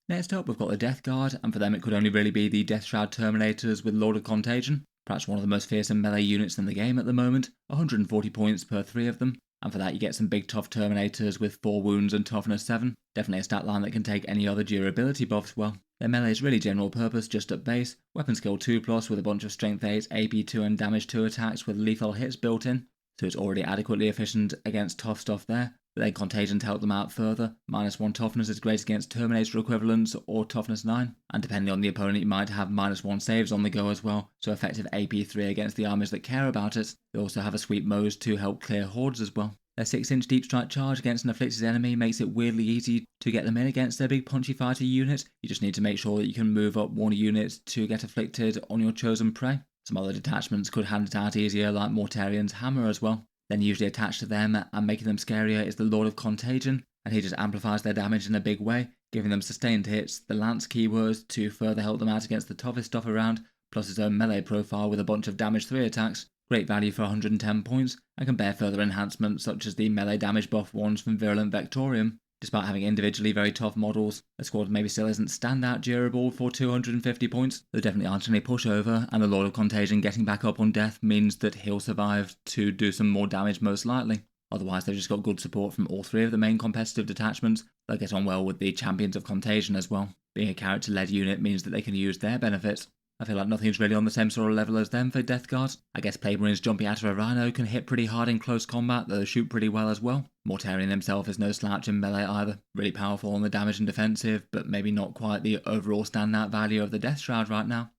Next up, we've got the Death Guard, and for them it could only really be the Death Shroud Terminators with Lord of Contagion. Perhaps one of the most fearsome melee units in the game at the moment, 140 points per 3 of them, and for that you get some big tough Terminators with 4 wounds and toughness 7. Definitely a stat line that can take any other durability buffs well. Their melee is really general purpose, just at base, weapon skill 2+ with a bunch of strength 8, AP 2 and damage 2 attacks with lethal hits built in, so it's already adequately efficient against tough stuff there. But then Contagion to help them out further. -1 toughness is great against Terminator equivalents or toughness 9, and depending on the opponent you might have -1 saves on the go as well, so effective AP 3 against the armies that care about it. They also have a sweet Mose to help clear hordes as well. Their 6-inch deep strike charge against an afflicted enemy makes it weirdly easy to get them in against their big punchy fighter unit. You just need to make sure that you can move up 1 unit to get afflicted on your chosen prey. Some other detachments could hand it out easier, like Mortarian's Hammer as well. Then usually attached to them and making them scarier is the Lord of Contagion, and he just amplifies their damage in a big way, giving them sustained hits, the Lance keywords to further help them out against the toughest stuff around, plus his own melee profile with a bunch of damage 3 attacks. Great value for 110 points, and can bear further enhancements such as the melee damage buff ones from Virulent Vectorium. Despite having individually very tough models, the squad maybe still isn't standout durable for 250 points. There definitely aren't any pushover, and the Lord of Contagion getting back up on death means that he'll survive to do some more damage most likely. Otherwise they've just got good support from all 3 of the main competitive detachments. They'll get on well with the Champions of Contagion as well. Being a character-led unit means that they can use their benefits. I feel like nothing's really on the same sort of level as them for Death Guard. I guess Plague Marines jumping out of a Rhino can hit pretty hard in close combat, though they shoot pretty well as well. Mortarion himself is no slouch in melee either. Really powerful on the damage and defensive, but maybe not quite the overall standout value of the Death Shroud right now.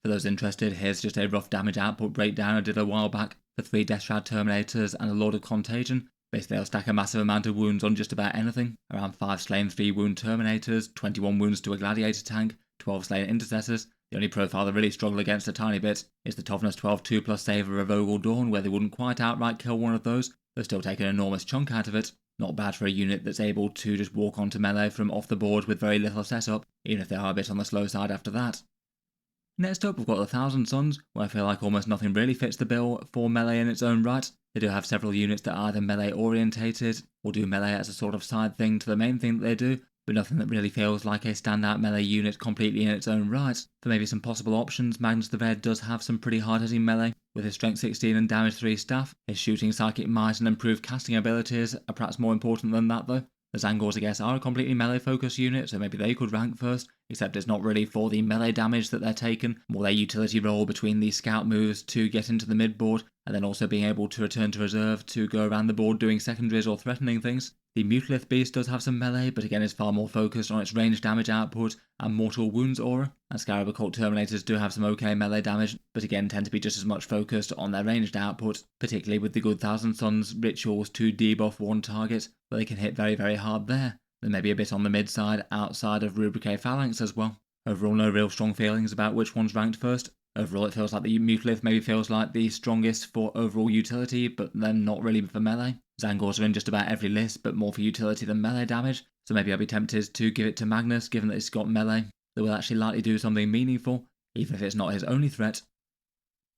For those interested, here's just a rough damage output breakdown I did a while back for 3 Death Shroud Terminators and a Lord of Contagion. Basically they'll stack a massive amount of wounds on just about anything. Around 5 slain 3 wound Terminators, 21 wounds to a Gladiator tank, 12 slain Intercessors. The only profile that really struggle against a tiny bit is the toughness 12 2+ save of a Vogel Dawn, where they wouldn't quite outright kill one of those. They'll still take an enormous chunk out of it. Not bad for a unit that's able to just walk onto melee from off the board with very little setup, even if they are a bit on the slow side after that. Next up we've got the Thousand Suns, where I feel like almost nothing really fits the bill for melee in its own right. They do have several units that are either melee orientated, or do melee as a sort of side thing to the main thing that they do, but nothing that really feels like a standout melee unit completely in its own right. For maybe some possible options, Magnus the Red does have some pretty hard-hitting melee, with his strength 16 and damage 3 staff. His shooting, psychic might and improved casting abilities are perhaps more important than that though. The Zangors, I guess, are a completely melee-focused unit, so maybe they could rank first, except it's not really for the melee damage that they're taking, more their utility role between the scout moves to get into the mid-board, and then also being able to return to reserve to go around the board doing secondaries or threatening things. The Mutalith Beast does have some melee, but again is far more focused on its range damage output and mortal wounds aura. And Scarab Occult Terminators do have some okay melee damage, but again tend to be just as much focused on their ranged output, particularly with the good Thousand Suns rituals to debuff one target, but they can hit very very hard there. Then maybe a bit on the mid side outside of Rubrique Phalanx as well. Overall no real strong feelings about which one's ranked first. Overall, it feels like the Mutalith maybe feels like the strongest for overall utility, but then not really for melee. Zangors are in just about every list, but more for utility than melee damage, so maybe I'd be tempted to give it to Magnus, given that it's got melee, that will actually likely do something meaningful, even if it's not his only threat.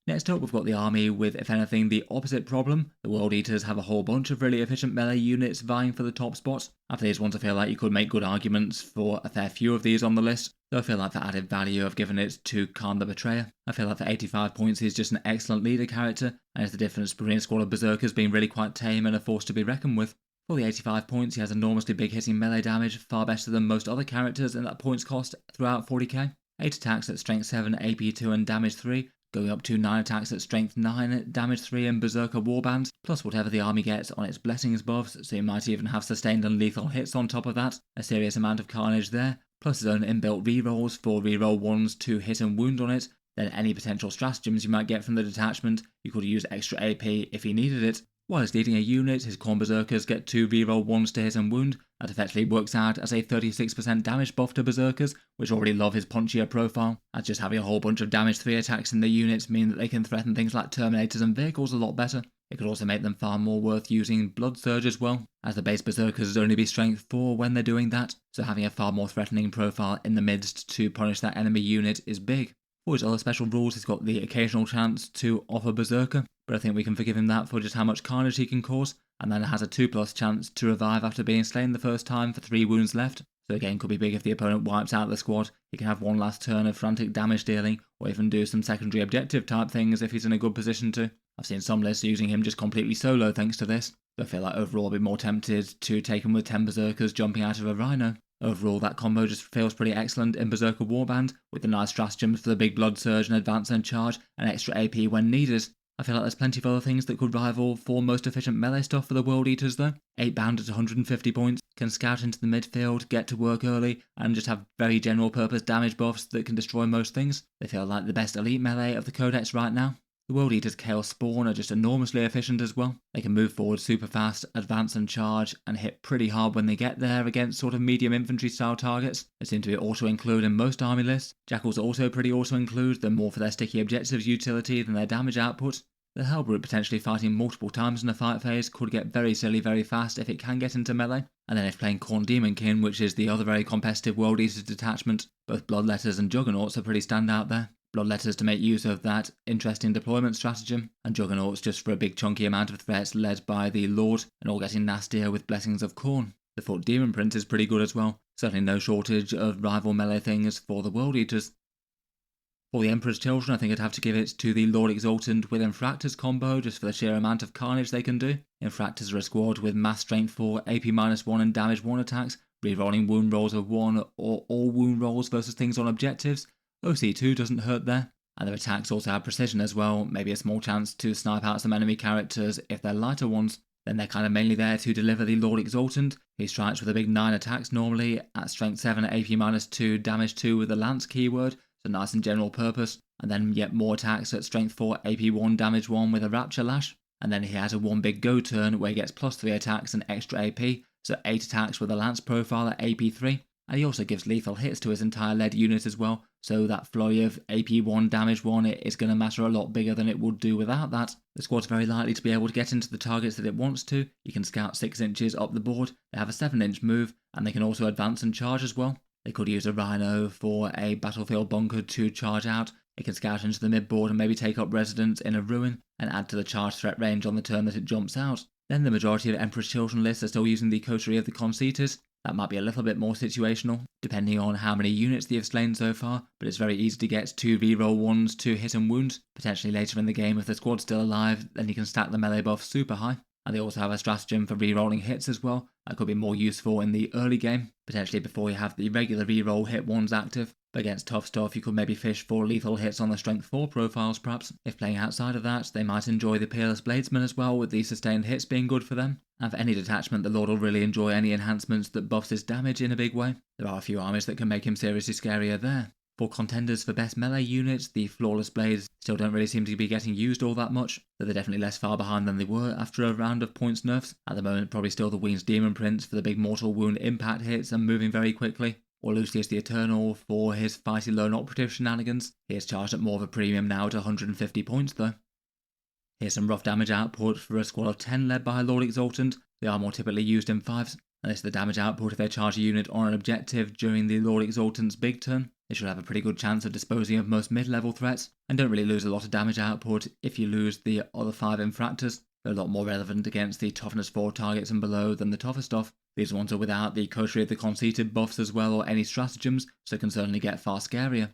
Next up, we've got the army with, if anything, the opposite problem. The World Eaters have a whole bunch of really efficient melee units vying for the top spot. After these ones, I feel like you could make good arguments for a fair few of these on the list, though I feel like for added value I've given it to Khan the Betrayer. I feel like for 85 points he's just an excellent leader character, and it's the difference between a squad of Berserkers being really quite tame and a force to be reckoned with. For the 85 points, he has enormously big hitting melee damage, far better than most other characters in that points cost throughout 40k. 8 attacks at strength 7, AP 2 and damage 3, going up to 9 attacks at strength 9, damage 3 and Berserker warbands, plus whatever the army gets on its blessings buffs, so you might even have sustained and lethal hits on top of that, a serious amount of carnage there, plus his own inbuilt rerolls for reroll 1s to hit and wound on it, then any potential stratagems you might get from the detachment, you could use extra AP if he needed it. While he's leading a unit, his Khorne Berserkers get 2 reroll 1s to hit and wound. That effectively works out as a 36% damage buff to Berserkers, which already love his punchier profile, as just having a whole bunch of damage 3 attacks in the units mean that they can threaten things like Terminators and vehicles a lot better. It could also make them far more worth using Blood Surge as well, as the base Berserkers only be strength 4 when they're doing that, so having a far more threatening profile in the midst to punish that enemy unit is big. For his other special rules, he's got the occasional chance to offer Berserker, but I think we can forgive him that for just how much carnage he can cause, and then it has a 2+ chance to revive after being slain the first time for 3 wounds left, so again could be big if the opponent wipes out the squad. He can have one last turn of frantic damage dealing, or even do some secondary objective type things if he's in a good position to. I've seen some lists using him just completely solo thanks to this, so I feel like overall I'll be more tempted to take him with 10 Berserkers jumping out of a Rhino. Overall, that combo just feels pretty excellent in Berserker Warband, with the nice stratagems for the big Blood Surge and Advance and Charge, and extra AP when needed. I feel like there's plenty of other things that could rival for most efficient melee stuff for the World Eaters though. 8 bound at 150 points, can scout into the midfield, get to work early, and just have very general purpose damage buffs that can destroy most things. They feel like the best elite melee of the Codex right now. The World Eater's Chaos Spawn are just enormously efficient as well. They can move forward super fast, advance and charge, and hit pretty hard when they get there against sort of medium infantry style targets. They seem to be auto-include in most army lists. Jackals are also pretty auto-include, they're more for their sticky objectives utility than their damage output. The Hellbrute potentially fighting multiple times in a fight phase could get very silly very fast if it can get into melee. And then if playing Khorne Demonkin, which is the other very competitive World Eaters detachment, both Bloodletters and Juggernauts are pretty standout there. Bloodletters to make use of that interesting deployment stratagem, and Juggernauts just for a big chunky amount of threats led by the Lord, and all getting nastier with Blessings of Khorne. The Foot Demon Prince is pretty good as well, certainly no shortage of rival melee things for the World Eaters. For the Emperor's Children, I think I'd have to give it to the Lord Exultant with Infractors combo, just for the sheer amount of carnage they can do. Infractors are a squad with mass strength 4, AP-1 and damage 1 attacks, rerolling wound rolls of 1 or all wound rolls versus things on objectives. OC2 doesn't hurt there, and their attacks also have precision as well, maybe a small chance to snipe out some enemy characters if they're lighter ones. Then they're kind of mainly there to deliver the Lord Exultant. He strikes with a big 9 attacks normally, at strength 7, AP-2, damage 2 with the Lance keyword, so nice and general purpose, and then yet more attacks at strength 4, AP1, damage 1 with a Rapture Lash, and then he has a one big go turn where he gets plus 3 attacks and extra AP, so 8 attacks with a Lance profile at AP3, and he also gives lethal hits to his entire lead unit as well, so that flurry of AP1 damage 1 is going to matter a lot bigger than it would do without that. The squad's very likely to be able to get into the targets that it wants to. You can scout 6 inches up the board, they have a 7-inch move, and they can also advance and charge as well. They could use a Rhino for a battlefield bunker to charge out. It can scout into the mid-board and maybe take up residence in a ruin, and add to the charge threat range on the turn that it jumps out. Then the majority of Emperor's Children lists are still using the Coterie of the Conceited. That might be a little bit more situational, depending on how many units they have slain so far, but it's very easy to get 2 reroll 1s to hit and wound. Potentially later in the game, if the squad's still alive, then you can stack the melee buff super high. And they also have a stratagem for rerolling hits as well. That could be more useful in the early game, potentially before you have the regular reroll hit ones active. But against tough stuff, you could maybe fish for lethal hits on the strength 4 profiles perhaps. If playing outside of that, they might enjoy the Peerless Bladesman as well, with the sustained hits being good for them. And for any detachment, the Lord will really enjoy any enhancements that buffs his damage in a big way. There are a few armies that can make him seriously scarier there. For contenders for best melee units, the Flawless Blades still don't really seem to be getting used all that much, though they're definitely less far behind than they were after a round of points nerfs. At the moment, probably still the Wings Demon Prince for the big mortal wound impact hits and moving very quickly. or Lucius the Eternal for his feisty lone operative shenanigans. He is charged at more of a premium now at 150 points though. Here's some rough damage output for a squad of 10 led by a Lord Exultant. They are more typically used in 5s, and this is the damage output if they charge a unit on an objective during the Lord Exultant's big turn. They should have a pretty good chance of disposing of most mid-level threats, and don't really lose a lot of damage output if you lose the other 5 infractors. They're a lot more relevant against the toughness 4 targets and below than the tougher stuff. These ones are without the coterie of the conceited buffs as well or any stratagems, so can certainly get far scarier.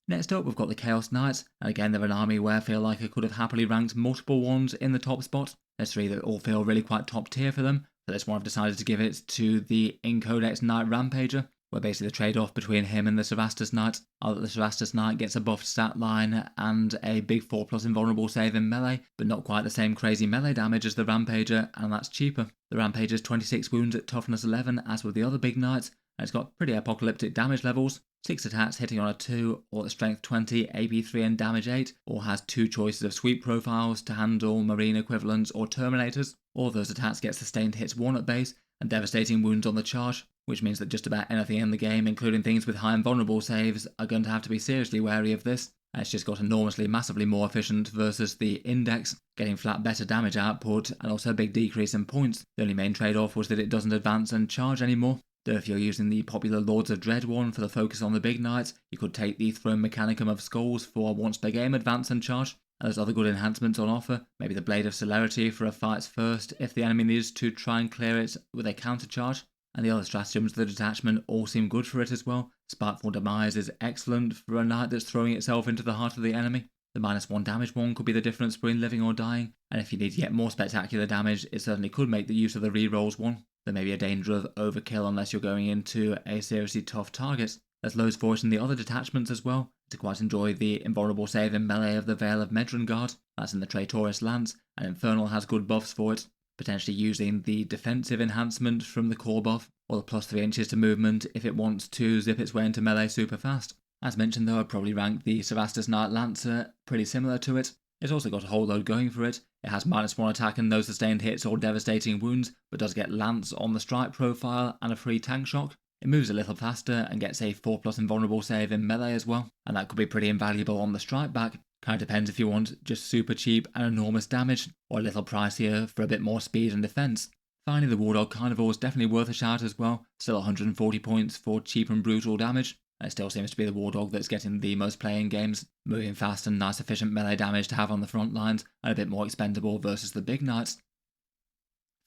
Next up, we've got the Chaos Knights, and again they're an army where I feel like I could have happily ranked multiple ones in the top spot. There's 3 that all feel really quite top tier for them. For this one I've decided to give it to the Incodex Knight Rampager, where basically the trade-off between him and the Sevastus Knight are that the Sevastus Knight gets a buffed stat line and a big 4+ invulnerable save in melee, but not quite the same crazy melee damage as the Rampager, and that's cheaper. The Rampager's 26 wounds at toughness 11 as with the other big knights, and it's got pretty apocalyptic damage levels. 6 attacks hitting on a 2, or at strength 20, AP 3 and damage 8, or has 2 choices of sweep profiles to handle marine equivalents or terminators. All those attacks get sustained hits 1 at base, and devastating wounds on the charge, which means that just about anything in the game, including things with high and vulnerable saves, are going to have to be seriously wary of this. And it's just got enormously, massively more efficient versus the Index, getting flat better damage output and also a big decrease in points. The only main trade-off was that it doesn't advance and charge anymore. Though if you're using the popular Lords of Dread one for the focus on the big knights, you could take the Throne Mechanicum of Skulls for once per game advance and charge. And there's other good enhancements on offer, maybe the Blade of Celerity for a fights first if the enemy needs to try and clear it with a counter charge. And the other stratagems of the detachment all seem good for it as well. Spiteful Demise is excellent for a knight that's throwing itself into the heart of the enemy. The -1 damage one could be the difference between living or dying, and if you need yet more spectacular damage, it certainly could make the use of the rerolls one. There may be a danger of overkill unless you're going into a seriously tough target. There's loads for it in the other detachments as well. To quite enjoy the invulnerable save in melee of the Veil of Medrengard, that's in the Traitorous Lance, and Infernal has good buffs for it, potentially using the defensive enhancement from the core buff, or the +3 inches to movement if it wants to zip its way into melee super fast. As mentioned though, I'd probably rank the Sevastus Knight Lancer pretty similar to it. It's also got a whole load going for it. It has -1 attack and no sustained hits or devastating wounds, but does get Lance on the strike profile and a free tank shock. It moves a little faster and gets a 4+ invulnerable save in melee as well, and that could be pretty invaluable on the strike back. Kind of depends if you want just super cheap and enormous damage, or a little pricier for a bit more speed and defense. Finally, the Wardog Carnivore is definitely worth a shout as well, still 140 points for cheap and brutal damage. It still seems to be the Wardog that's getting the most play in games, moving fast and nice efficient melee damage to have on the front lines, and a bit more expendable versus the big knights.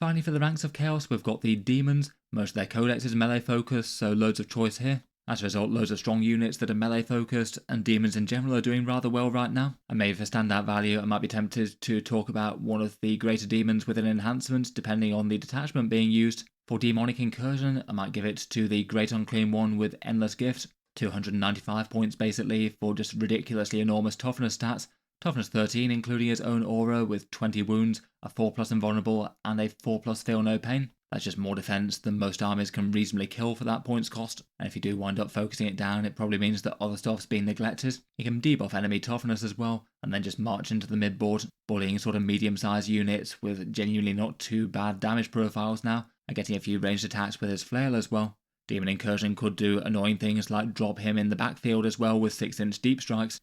Finally, for the ranks of Chaos, we've got the Daemons. Most of their codex is melee focused, so loads of choice here. As a result, loads of strong units that are melee focused, and Daemons in general are doing rather well right now. And maybe for standout value, I might be tempted to talk about one of the greater demons with an enhancement, depending on the detachment being used. For Demonic Incursion, I might give it to the Great Unclean One with Endless Gift. 295 points basically for just ridiculously enormous toughness stats. Toughness 13 including his own aura with 20 wounds, a 4+ invulnerable and a 4+ feel no pain. That's just more defense than most armies can reasonably kill for that points cost, and if you do wind up focusing it down, it probably means that other stuff's being neglected. You can debuff enemy toughness as well, and then just march into the mid-board, bullying sort of medium-sized units with genuinely not too bad damage profiles now, and getting a few ranged attacks with his flail as well. Demon Incursion could do annoying things like drop him in the backfield as well with 6-inch deep strikes.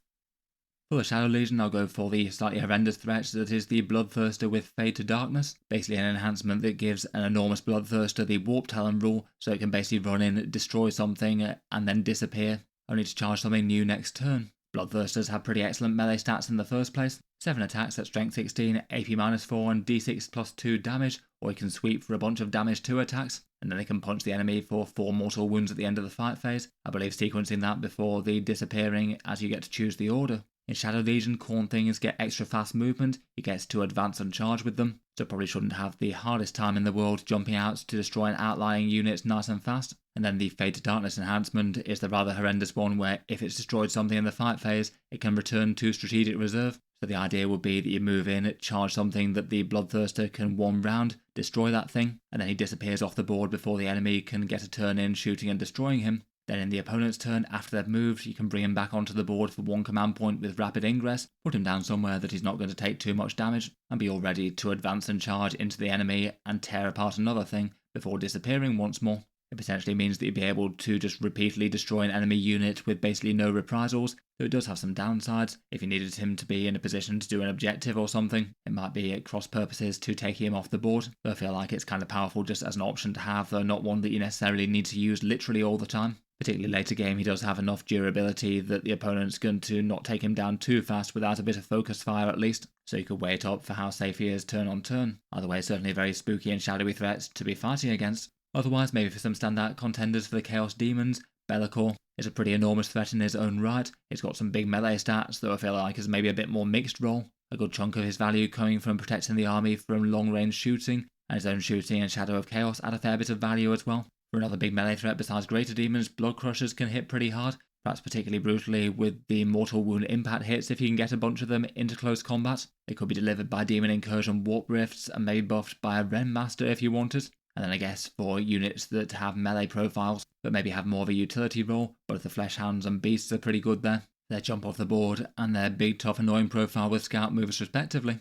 For the Shadow Legion, I'll go for the slightly horrendous threat that is the Bloodthirster with Fade to Darkness. Basically an enhancement that gives an enormous Bloodthirster the Warp Talon rule, so it can basically run in, destroy something, and then disappear, only to charge something new next turn. Bloodthirsters have pretty excellent melee stats in the first place. 7 attacks at strength 16, AP -4 and d6 +2 damage, or he can sweep for a bunch of damage 2 attacks, and then they can punch the enemy for 4 mortal wounds at the end of the fight phase. I believe sequencing that before the disappearing as you get to choose the order. In Shadow Legion, Khorne things get extra fast movement, he gets to advance and charge with them, so probably shouldn't have the hardest time in the world jumping out to destroy an outlying unit nice and fast. And then the Fade to Darkness enhancement is the rather horrendous one where if it's destroyed something in the fight phase, it can return to strategic reserve. So the idea would be that you move in, charge something that the Bloodthirster can one round, destroy that thing, and then he disappears off the board before the enemy can get a turn in shooting and destroying him. Then in the opponent's turn, after they've moved, you can bring him back onto the board for 1 command point with rapid ingress, put him down somewhere that he's not going to take too much damage, and be all ready to advance and charge into the enemy and tear apart another thing before disappearing once more. It potentially means that you'd be able to just repeatedly destroy an enemy unit with basically no reprisals, though it does have some downsides. If you needed him to be in a position to do an objective or something, it might be at cross purposes to take him off the board, though I feel like it's kind of powerful just as an option to have, though not one that you necessarily need to use literally all the time. Particularly later game, he does have enough durability that the opponent's going to not take him down too fast without a bit of focus fire at least, so you could weigh it up for how safe he is turn on turn. Either way, certainly a very spooky and shadowy threat to be fighting against. Otherwise, maybe for some standout contenders for the Chaos Demons, Be'lakor is a pretty enormous threat in his own right. It's got some big melee stats, though I feel like is maybe a bit more mixed role. A good chunk of his value coming from protecting the army from long-range shooting, and his own shooting and Shadow of Chaos add a fair bit of value as well. For another big melee threat besides Greater Demons, Blood Crushers can hit pretty hard, perhaps particularly brutally with the Mortal Wound impact hits if you can get a bunch of them into close combat. They could be delivered by Demon Incursion Warp Rifts and maybe buffed by a Ren Master if you wanted. And then I guess for units that have melee profiles but maybe have more of a utility role, both the Flesh Hounds and Beasts are pretty good there. Their jump off the board and their big tough annoying profile with Scout movers respectively.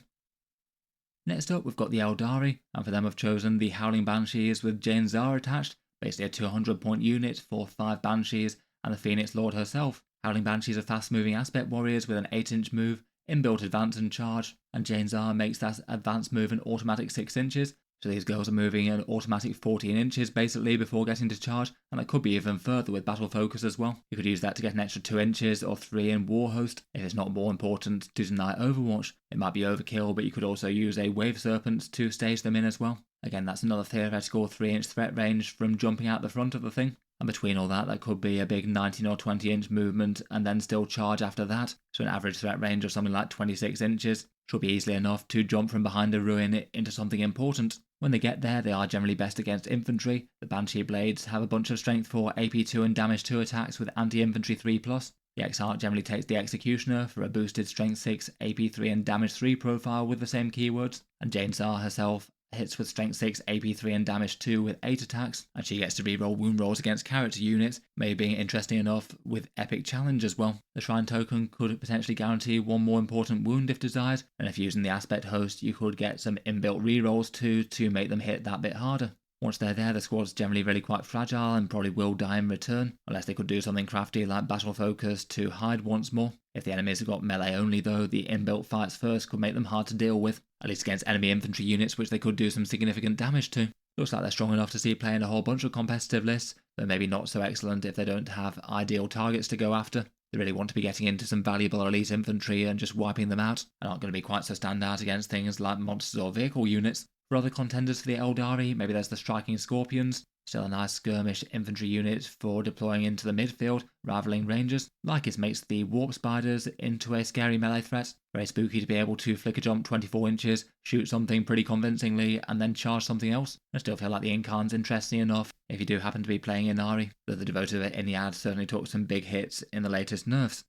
Next up we've got the Aeldari, and for them I've chosen the Howling Banshees with Jane Zar attached, basically a 200 point unit for 5 Banshees and the Phoenix Lord herself. Howling Banshees are fast moving aspect warriors with an 8-inch move, inbuilt advance and charge, and Jane Zar makes that advanced move an automatic 6 inches, so these girls are moving an automatic 14 inches basically before getting to charge, and that could be even further with battle focus as well. You could use that to get an extra 2 inches or 3 in Warhost if it's not more important to deny Overwatch. It might be overkill, but you could also use a Wave Serpent to stage them in as well. Again, that's another theoretical 3-inch threat range from jumping out the front of the thing. And between all that, that could be a big 19 or 20 inch movement and then still charge after that. So an average threat range of something like 26 inches should be easily enough to jump from behind a ruin into something important. When they get there, they are generally best against infantry. The Banshee Blades have a bunch of strength 4 AP2 and damage 2 attacks with anti-infantry 3+. The Exarch generally takes the Executioner for a boosted strength 6, AP3 and damage 3 profile with the same keywords. And Jane Zar herself hits with strength 6, AP3 and damage 2 with 8 attacks, and she gets to reroll wound rolls against character units, maybe being interesting enough with epic challenge as well. The Shrine token could potentially guarantee one more important wound if desired, and if using the aspect host you could get some inbuilt rerolls too to make them hit that bit harder. Once they're there, the squad's generally really quite fragile and probably will die in return, unless they could do something crafty like battle focus to hide once more. If the enemies have got melee only though, the inbuilt fights first could make them hard to deal with, at least against enemy infantry units which they could do some significant damage to. Looks like they're strong enough to see play in a whole bunch of competitive lists, but maybe not so excellent if they don't have ideal targets to go after. They really want to be getting into some valuable elite infantry and just wiping them out, and aren't going to be quite so standout against things like monsters or vehicle units. For other contenders for the Aeldari, maybe there's the Striking Scorpions, still a nice skirmish infantry unit for deploying into the midfield, rivaling rangers. Lycus makes the Warp Spiders into a scary melee threat. Very spooky to be able to flicker jump 24 inches, shoot something pretty convincingly, and then charge something else. I still feel like the Incarn's interesting enough if you do happen to be playing Inari, though the Devoted Ennead certainly took some big hits in the latest nerfs.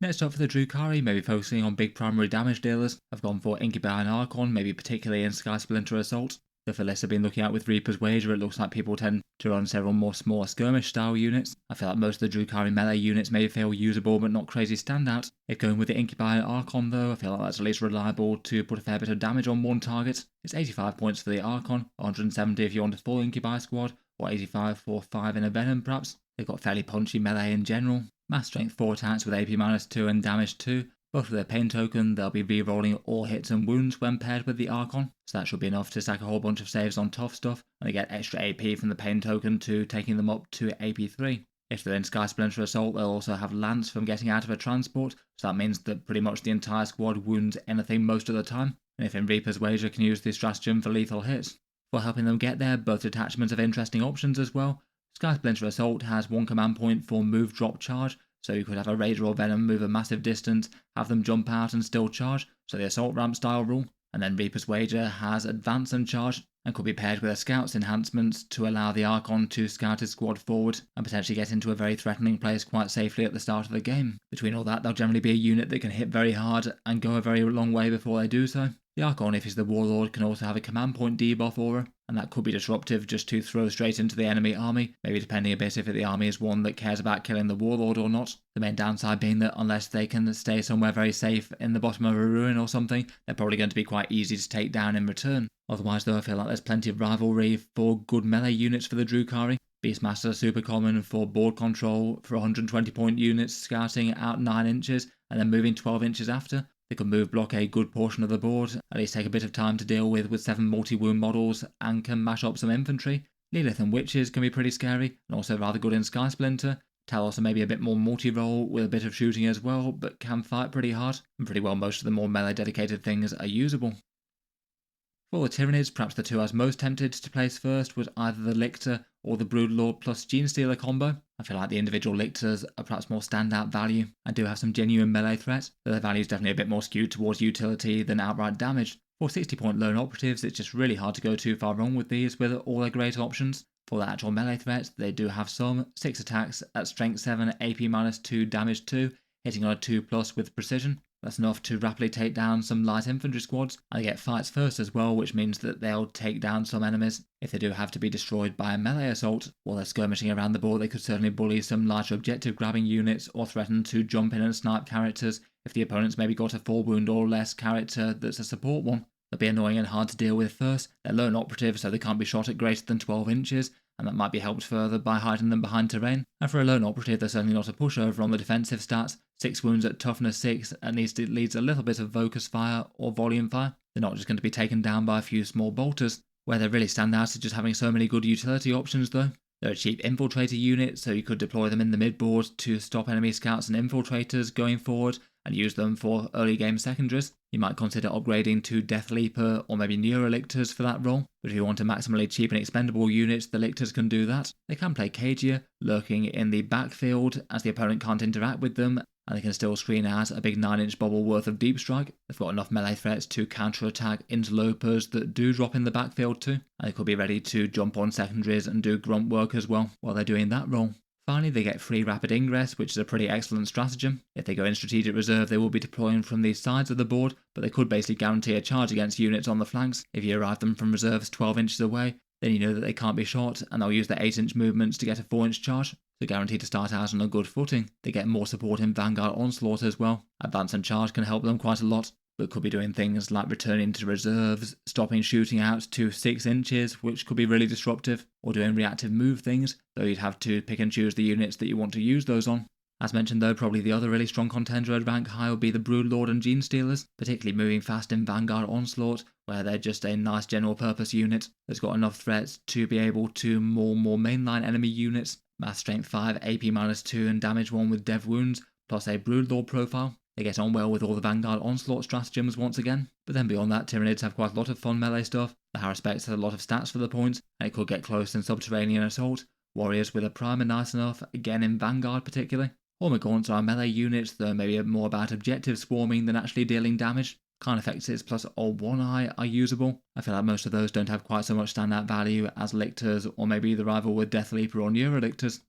Next up for the Drukhari, maybe focusing on big primary damage dealers. I've gone for Incubi and Archon, maybe particularly in Sky Splinter Assault. Though for lists I've been looking at with Reaper's Wager, it looks like people tend to run several more small skirmish style units. I feel like most of the Drukhari melee units may feel usable but not crazy standout. If going with the Incubi and Archon though, I feel like that's at least reliable to put a fair bit of damage on one target. It's 85 points for the Archon, 170 if you want a full Incubi squad, or 85 for 5 in a Venom perhaps. They've got fairly punchy melee in general. Mass strength 4 attacks with AP-2 and damage 2. But for their pain token, they'll be re-rolling all hits and wounds when paired with the Archon, so that should be enough to stack a whole bunch of saves on tough stuff, and they get extra AP from the pain token to taking them up to AP3. If they're in Sky Splinter Assault, they'll also have Lance from getting out of a transport, so that means that pretty much the entire squad wounds anything most of the time, and if in Reaper's Wager can use the stratagem for lethal hits. For helping them get there, both detachments have interesting options as well. Sky Splinter Assault has 1 command point for move, drop, charge, so you could have a Raider or Venom move a massive distance, have them jump out and still charge, so the assault ramp style rule. And then Reaper's Wager has advance and charge, and could be paired with a Scout's enhancements to allow the Archon to scout his squad forward and potentially get into a very threatening place quite safely at the start of the game. Between all that, they'll generally be a unit that can hit very hard and go a very long way before they do so. The Archon, if he's the Warlord, can also have a command point debuff aura, and that could be disruptive just to throw straight into the enemy army, maybe depending a bit if the army is one that cares about killing the Warlord or not. The main downside being that unless they can stay somewhere very safe in the bottom of a ruin or something, they're probably going to be quite easy to take down in return. Otherwise though, I feel like there's plenty of rivalry for good melee units for the Drukhari. Beastmasters are super common for board control for 120 point units, scouting out 9 inches and then moving 12 inches after. They could move block a good portion of the board, at least take a bit of time to deal with 7 multi-wound models, and can mash up some infantry. Lilith and Witches can be pretty scary, and also rather good in Sky Splinter. Talos are maybe a bit more multi-role with a bit of shooting as well, but can fight pretty hard, and pretty well most of the more melee dedicated things are usable. For the Tyranids, perhaps the two I was most tempted to place first was either the Lictor or the Broodlord plus Genestealer combo. I feel like the individual Lictors are perhaps more standout value and do have some genuine melee threat, though their value is definitely a bit more skewed towards utility than outright damage. For 60 point lone operatives, it's just really hard to go too far wrong with these with all their great options. For the actual melee threat, they do have some 6 attacks at strength 7, AP -2, damage 2, hitting on a 2+ with precision. That's enough to rapidly take down some light infantry squads, and they get fights first as well, which means that they'll take down some enemies if they do have to be destroyed by a melee assault. While they're skirmishing around the board, they could certainly bully some larger objective grabbing units or threaten to jump in and snipe characters if the opponent's maybe got a 4 wound or less character that's a support one. They'll be annoying and hard to deal with first. They're lone operatives, so they can't be shot at greater than 12 inches, and that might be helped further by hiding them behind terrain. And for a lone operative, they're certainly not a pushover on the defensive stats. 6 wounds at toughness 6 at least it leads a little bit of focus fire or volume fire. They're not just going to be taken down by a few small bolters. Where they really stand out is just having so many good utility options though. They're a cheap infiltrator unit, so you could deploy them in the midboard to stop enemy scouts and infiltrators going forward and use them for early game secondaries. You might consider upgrading to Death Leaper or maybe Neurolictors for that role, but if you want a maximally cheap and expendable unit, the Lictors can do that. They can play cagier, lurking in the backfield as the opponent can't interact with them, and they can still screen out a big 9-inch bubble worth of deep strike. They've got enough melee threats to counter-attack interlopers that do drop in the backfield too, and they could be ready to jump on secondaries and do grunt work as well while they're doing that role. Finally, they get free rapid ingress, which is a pretty excellent stratagem. If they go in strategic reserve, they will be deploying from the sides of the board, but they could basically guarantee a charge against units on the flanks. If you arrive them from reserves 12 inches away, then you know that they can't be shot, and they'll use their 8-inch movements to get a 4-inch charge, so guaranteed to start out on a good footing. They get more support in Vanguard Onslaught as well. Advance and charge can help them quite a lot, but could be doing things like returning to reserves, stopping shooting out to 6 inches, which could be really disruptive, or doing reactive move things, though you'd have to pick and choose the units that you want to use those on. As mentioned though, probably the other really strong contender at rank high would be the Broodlord and Genestealers, particularly moving fast in Vanguard Onslaught, where they're just a nice general purpose unit that's got enough threats to be able to maul more mainline enemy units, mass strength 5, AP -2 and damage 1 with dev wounds, plus a Broodlord profile. They get on well with all the Vanguard Onslaught stratagems once again, but then beyond that, Tyranids have quite a lot of fun melee stuff. The Auspex has a lot of stats for the points, and it could get close in Subterranean Assault. Warriors with a primer nice enough, again in Vanguard particularly. Hormagaunts are melee units, though maybe more about objective swarming than actually dealing damage. Carnifexes plus Old One Eye are usable. I feel like most of those don't have quite so much standout value as Lictors, or maybe the rival with Death Leaper or Neurolictors.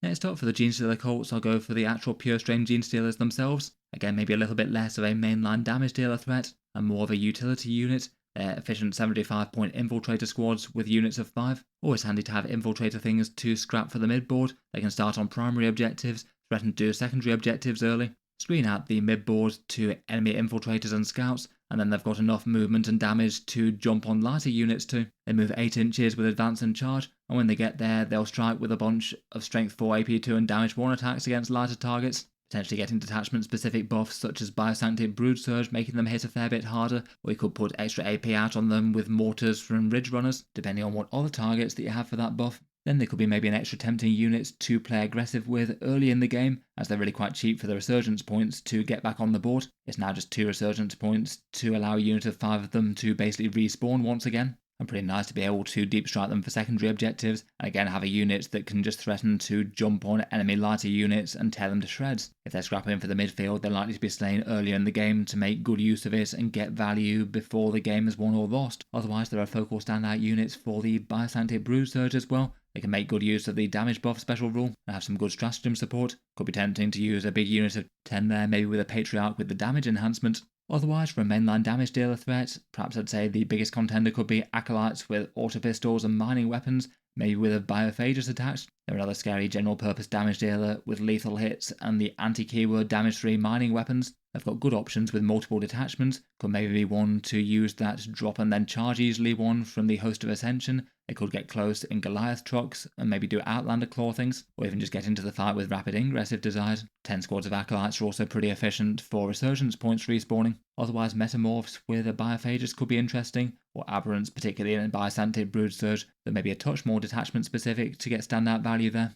Next up for the Genestealer Cults, I'll go for the actual pure strain Genestealers themselves. Again, maybe a little bit less of a mainline damage dealer threat, and more of a utility unit. They're efficient 75 point infiltrator squads with units of 5. Always handy to have infiltrator things to scrap for the midboard. They can start on primary objectives, threaten to do secondary objectives early, screen out the midboard to enemy infiltrators and scouts, and then they've got enough movement and damage to jump on lighter units too. They move 8 inches with advance and charge, and when they get there, they'll strike with a bunch of strength 4, AP2 and damage 1 attacks against lighter targets, potentially getting detachment-specific buffs such as Biosanctic Brood Surge, making them hit a fair bit harder, or you could put extra AP out on them with mortars from Ridge Runners, depending on what other targets that you have for that buff. Then they could be maybe an extra tempting unit to play aggressive with early in the game, as they're really quite cheap for the resurgence points to get back on the board. It's now just 2 resurgence points to allow a unit of 5 of them to basically respawn once again. And pretty nice to be able to deep strike them for secondary objectives, and again have a unit that can just threaten to jump on enemy lighter units and tear them to shreds. If they're scrapping for the midfield, they're likely to be slain earlier in the game to make good use of it and get value before the game is won or lost. Otherwise, there are focal standout units for the Biosanctic Brood Surge as well. They can make good use of the damage buff special rule and have some good stratagem support. Could be tempting to use a big unit of 10 there, maybe with a Patriarch with the damage enhancement. Otherwise, for a mainline damage dealer threat, perhaps I'd say the biggest contender could be Acolytes with auto pistols and mining weapons, maybe with a Biophagus attached. They're another scary general purpose damage dealer with lethal hits and the anti-keyword damage 3 mining weapons. They've got good options with multiple detachments, could maybe be one to use that drop and then charge easily one from the Host of Ascension. They could get close in Goliath trucks and maybe do Outlander claw things, or even just get into the fight with rapid ingress if desired. 10 squads of Acolytes are also pretty efficient for Resurgence points respawning. Otherwise, Metamorphs with a Biophagus could be interesting, or Aberrants, particularly in a Biosantic Brood Surge, that may be a touch more detachment specific to get standout value there.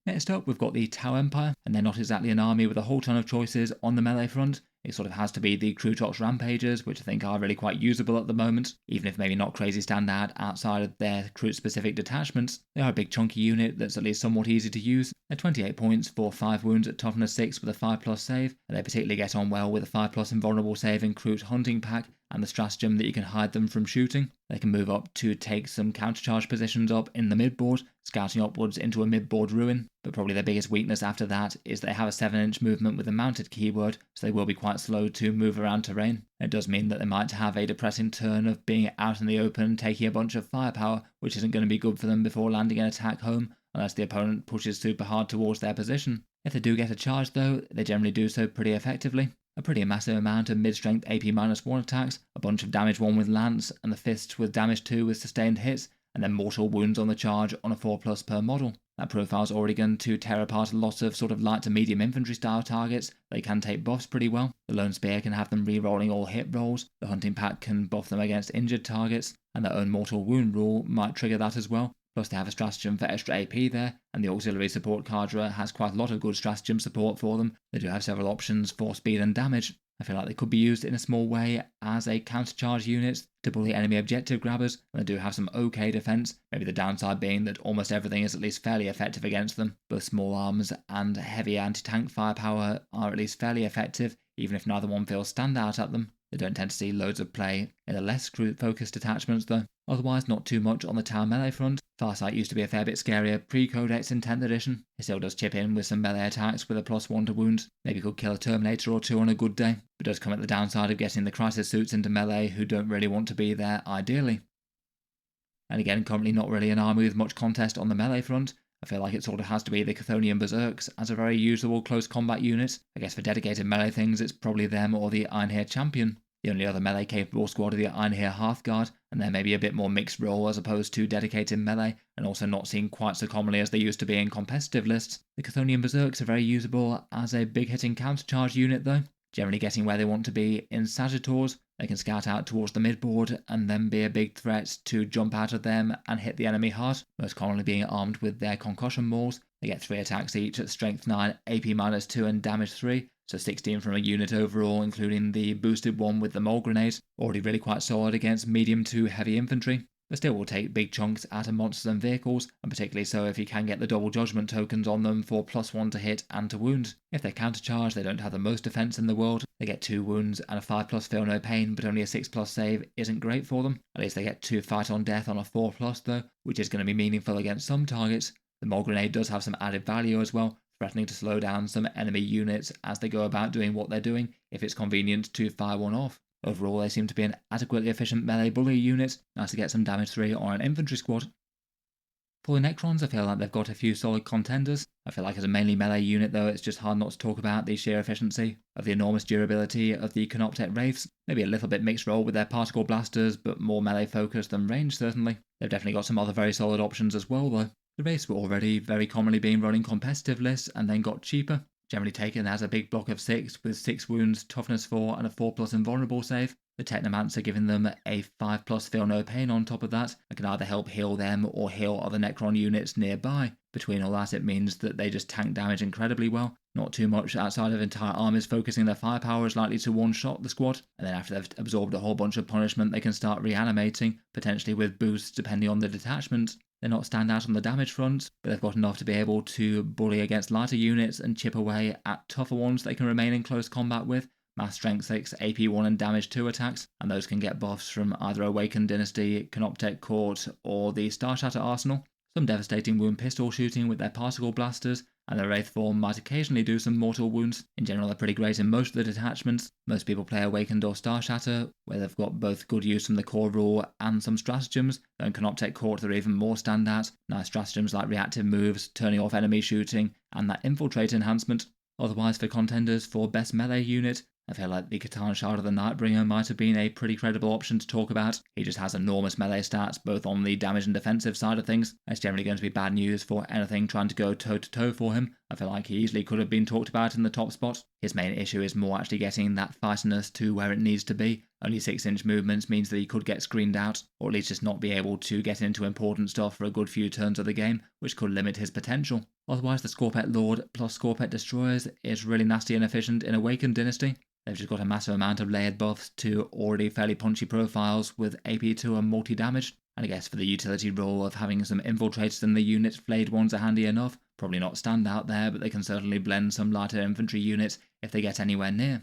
Next up, we've got the Tau Empire, and they're not exactly an army with a whole ton of choices on the melee front. It sort of has to be the Crutox Rampagers, which I think are really quite usable at the moment, even if maybe not crazy standout outside of their Crute-specific detachments. They are a big chunky unit that's at least somewhat easy to use. They're 28 points for 5 wounds at toughness 6 with a 5+ save, and they particularly get on well with a 5+ invulnerable save in Crute Hunting Pack, and the stratagem that you can hide them from shooting. They can move up to take some countercharge positions up in the midboard, scouting upwards into a midboard ruin, but probably their biggest weakness after that is they have a 7-inch movement with a mounted keyword, so they will be quite slow to move around terrain. It does mean that they might have a depressing turn of being out in the open, taking a bunch of firepower, which isn't going to be good for them before landing an attack home, unless the opponent pushes super hard towards their position. If they do get a charge though, they generally do so pretty effectively. A pretty massive amount of mid-strength AP-1 attacks, a bunch of damage 1 with Lance, and the Fist with damage 2 with sustained hits, and then mortal wounds on the charge on a 4+ per model. That profile's already going to tear apart a lot of sort of light to medium infantry style targets. They can take buffs pretty well. The Lone Spear can have them re-rolling all hit rolls, the Hunting Pack can buff them against injured targets, and their own mortal wound rule might trigger that as well. Plus they have a stratagem for extra AP there, and the auxiliary support cadre has quite a lot of good stratagem support for them. They do have several options for speed and damage. I feel like they could be used in a small way as a countercharge unit to bully enemy objective grabbers, and they do have some okay defense, maybe the downside being that almost everything is at least fairly effective against them. Both small arms and heavy anti-tank firepower are at least fairly effective, even if neither one feels standout at them. They don't tend to see loads of play in the less focused detachments though. Otherwise, not too much on the Tau melee front. Farsight used to be a fair bit scarier pre-Codex in 10th edition. It still does chip in with some melee attacks with a +1 to wounds. Maybe could kill a Terminator or 2 on a good day, but does come at the downside of getting the Crisis Suits into melee who don't really want to be there ideally. And again, currently not really an army with much contest on the melee front. I feel like it sort of has to be the Chthonian Berserks as a very usable close combat unit. I guess for dedicated melee things it's probably them or the Einherjar Champion. The only other melee capable squad are the Einherjar Hearthguard, and they're maybe a bit more mixed role as opposed to dedicated melee, and also not seen quite so commonly as they used to be in competitive lists. The Chthonian Berserks are very usable as a big hitting countercharge unit though, generally getting where they want to be in Sagittars. They can scout out towards the midboard and then be a big threat to jump out of them and hit the enemy hard, most commonly being armed with their concussion mauls. They get 3 attacks each at strength 9, AP-2 and damage 3, so 16 from a unit overall, including the boosted one with the mole grenade. Already really quite solid against medium to heavy infantry, but still will take big chunks out of monsters and vehicles, and particularly so if you can get the double judgment tokens on them for +1 to hit and to wound. If they're countercharged, they don't have the most defense in the world. They get 2 wounds and a 5+ feel no pain, but only a 6+ save isn't great for them. At least they get 2 fight on death on a 4+ though, which is going to be meaningful against some targets. The mole grenade does have some added value as well, threatening to slow down some enemy units as they go about doing what they're doing if it's convenient to fire one off. Overall, they seem to be an adequately efficient melee bully unit, nice to get some damage 3 on an infantry squad. For the Necrons, I feel like they've got a few solid contenders. I feel like as a mainly melee unit though, it's just hard not to talk about the sheer efficiency of the enormous durability of the Canoptek Wraiths. Maybe a little bit mixed role with their particle blasters, but more melee focused than range certainly. They've definitely got some other very solid options as well though. The Wraiths were already very commonly being run in competitive lists and then got cheaper, generally taken as a big block of 6 with 6 wounds, toughness 4 and a 4+ invulnerable save. The Technomancer giving them a 5+ feel no pain on top of that, and can either help heal them or heal other Necron units nearby. Between all that, it means that they just tank damage incredibly well. Not too much outside of entire armies focusing their firepower is likely to one-shot the squad, and then after they've absorbed a whole bunch of punishment they can start reanimating, potentially with boosts depending on the detachment. They're not stand out on the damage front, but they've got enough to be able to bully against lighter units and chip away at tougher ones they can remain in close combat with. Mass Strength 6, AP-1 and Damage 2 attacks, and those can get buffs from either Awakened Dynasty, Canoptek Court, or the Starshatter arsenal. Some devastating wound pistol shooting with their particle blasters, and the Wraith form might occasionally do some mortal wounds. In general, they're pretty great in most of the detachments. Most people play Awakened or Star Shatter, where they've got both good use from the core rule and some stratagems. Though in Canoptek Court they're even more standout. Nice stratagems like reactive moves, turning off enemy shooting, and that infiltrate enhancement. Otherwise, for contenders for best melee unit, I feel like the Katana Shard of the Nightbringer might have been a pretty credible option to talk about. He just has enormous melee stats, both on the damage and defensive side of things. It's generally going to be bad news for anything trying to go toe-to-toe for him. I feel like he easily could have been talked about in the top spot. His main issue is more actually getting that fightiness to where it needs to be. Only 6-inch movements means that he could get screened out, or at least just not be able to get into important stuff for a good few turns of the game, which could limit his potential. Otherwise, the Scorpet Lord plus Scorpet Destroyers is really nasty and efficient in Awakened Dynasty. They've just got a massive amount of layered buffs to already fairly punchy profiles with AP2 and multi-damage. And I guess for the utility role of having some infiltrators in the unit, flayed ones are handy enough. Probably not stand out there, but they can certainly blend some lighter infantry units if they get anywhere near.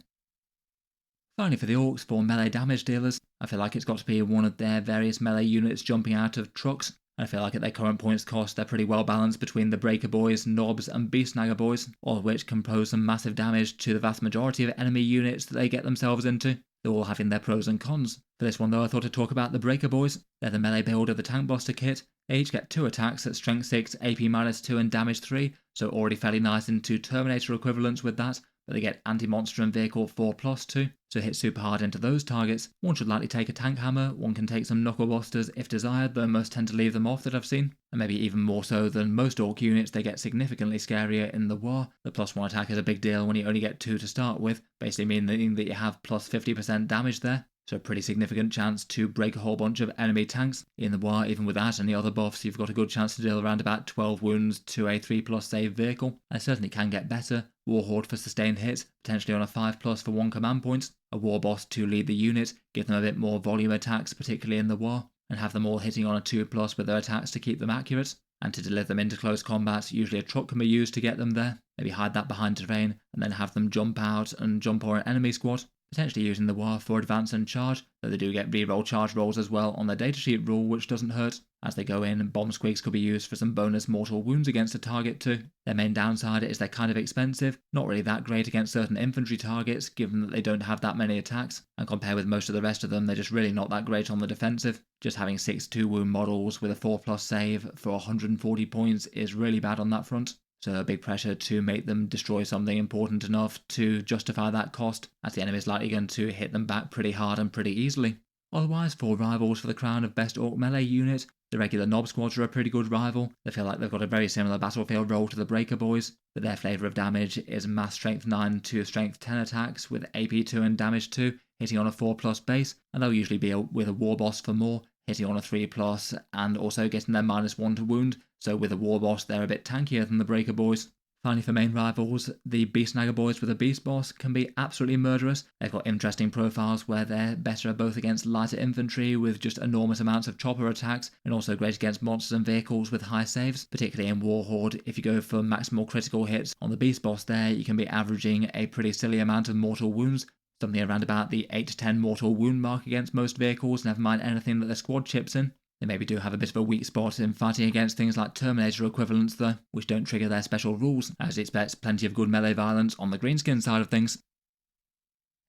Finally, for the Orks, for melee damage dealers, I feel like it's got to be one of their various melee units jumping out of trucks. I feel like at their current points cost, they're pretty well balanced between the Breaker Boys, Knobs, and Beast Snagger Boys, all of which can pose some massive damage to the vast majority of enemy units that they get themselves into. They're all having their pros and cons. For this one though, I thought I'd talk about the Breaker Boys. They're the melee build of the Tank Buster kit. They each get 2 attacks at Strength 6, AP -2 and Damage 3, so already fairly nice into Terminator equivalents with that. But they get Anti-Monster and Vehicle 4+2, so hit super hard into those targets. One should likely take a Tank Hammer, one can take some Knuckle Busters if desired, though most tend to leave them off that I've seen. And maybe even more so than most Orc units, they get significantly scarier in the war. The +1 attack is a big deal when you only get 2 to start with, basically meaning that you have plus 50% damage there. So a pretty significant chance to break a whole bunch of enemy tanks. In the war, even without any other buffs, you've got a good chance to deal around about 12 wounds to a 3+ save vehicle. And it certainly can get better. Warhorde for sustained hits, potentially on a 5+ for 1 command point. A War Boss to lead the unit, give them a bit more volume attacks, particularly in the war, and have them all hitting on a 2+ with their attacks to keep them accurate. And to deliver them into close combat, usually a truck can be used to get them there. Maybe hide that behind terrain, and then have them jump out and jump on an enemy squad. Potentially using the war for advance and charge, though they do get reroll charge rolls as well on their datasheet rule, which doesn't hurt. As they go in, bomb squigs could be used for some bonus mortal wounds against a target too. Their main downside is they're kind of expensive, not really that great against certain infantry targets, given that they don't have that many attacks, and compared with most of the rest of them, they're just really not that great on the defensive. Just having 6 2-wound models with a 4+ save for 140 points is really bad on that front. So a big pressure to make them destroy something important enough to justify that cost, as the enemy is likely going to hit them back pretty hard and pretty easily. Otherwise, for rivals for the crown of best Orc melee unit, the regular Knob Squads are a pretty good rival. They feel like they've got a very similar battlefield role to the Breaker Boys, but their flavour of damage is mass strength 9 to strength 10 attacks with AP2 and damage 2, hitting on a 4+ base, and they'll usually be with a War Boss for more, hitting on a 3+, and also getting their -1 to wound, so with a War Boss they're a bit tankier than the Breaker Boys. Finally, for main rivals, the Beast Snagger Boys with a Beast Boss can be absolutely murderous. They've got interesting profiles where they're better both against lighter infantry with just enormous amounts of chopper attacks, and also great against monsters and vehicles with high saves, particularly in Warhorde. If you go for maximal critical hits on the Beast Boss there, you can be averaging a pretty silly amount of mortal wounds, something around about the 8 to 10 mortal wound mark against most vehicles, never mind anything that the squad chips in. They maybe do have a bit of a weak spot in fighting against things like Terminator equivalents though, which don't trigger their special rules, as it expects plenty of good melee violence on the greenskin side of things.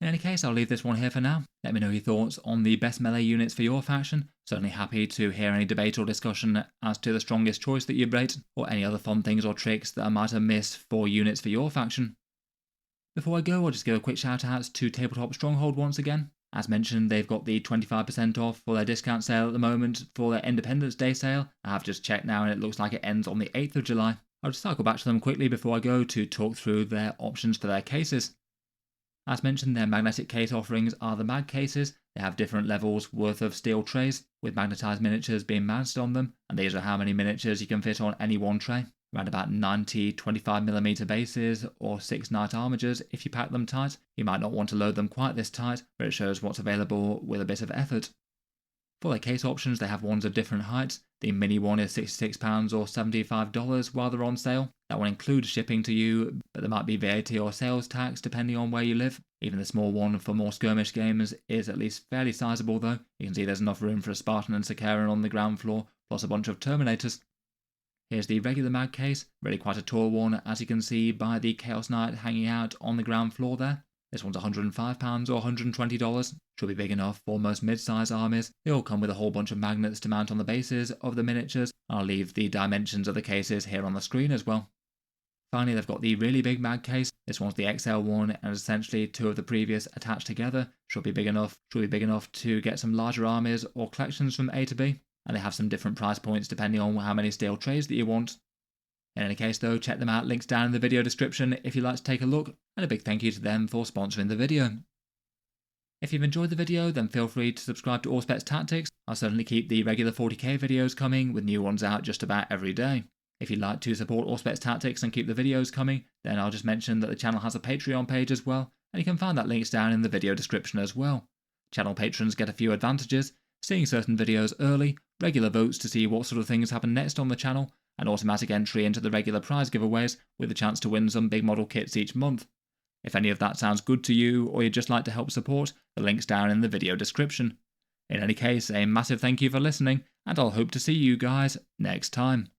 In any case, I'll leave this one here for now. Let me know your thoughts on the best melee units for your faction. Certainly happy to hear any debate or discussion as to the strongest choice that you'd rate, or any other fun things or tricks that I might have missed for units for your faction. Before I go, I'll just give a quick shout out to Tabletop Stronghold once again. As mentioned, they've got the 25% off for their discount sale at the moment for their Independence Day sale. I have just checked now and it looks like it ends on the 8th of July. I'll just cycle back to them quickly before I go to talk through their options for their cases. As mentioned, their magnetic case offerings are the mag cases. They have different levels worth of steel trays, with magnetised miniatures being mounted on them, and these are how many miniatures you can fit on any one tray. Around about 90 25mm bases or 6 knight armigers if you pack them tight. You might not want to load them quite this tight, but it shows what's available with a bit of effort. For their case options, they have ones of different heights. The mini one is £66 or $75 while they're on sale. That one includes shipping to you, but there might be VAT or sales tax depending on where you live. Even the small one for more skirmish games is at least fairly sizable though. You can see there's enough room for a Spartan and Sakaran on the ground floor, plus a bunch of Terminators. Here's the regular mag case, really quite a tall one as you can see by the Chaos Knight hanging out on the ground floor there. This one's £105 or $120, should be big enough for most mid-size armies. They all come with a whole bunch of magnets to mount on the bases of the miniatures. I'll leave the dimensions of the cases here on the screen as well. Finally, they've got the really big mag case. This one's the XL one and essentially two of the previous attached together. Should be big enough to get some larger armies or collections from A to B. And they have some different price points depending on how many steel trays that you want. In any case though, check them out, links down in the video description if you'd like to take a look, and a big thank you to them for sponsoring the video. If you've enjoyed the video, then feel free to subscribe to Auspex Tactics. I'll certainly keep the regular 40k videos coming, with new ones out just about every day. If you'd like to support Auspex Tactics and keep the videos coming, then I'll just mention that the channel has a Patreon page as well, and you can find that links down in the video description as well. Channel patrons get a few advantages, seeing certain videos early, regular votes to see what sort of things happen next on the channel, and automatic entry into the regular prize giveaways with a chance to win some big model kits each month. If any of that sounds good to you, or you'd just like to help support, the link's down in the video description. In any case, a massive thank you for listening, and I'll hope to see you guys next time.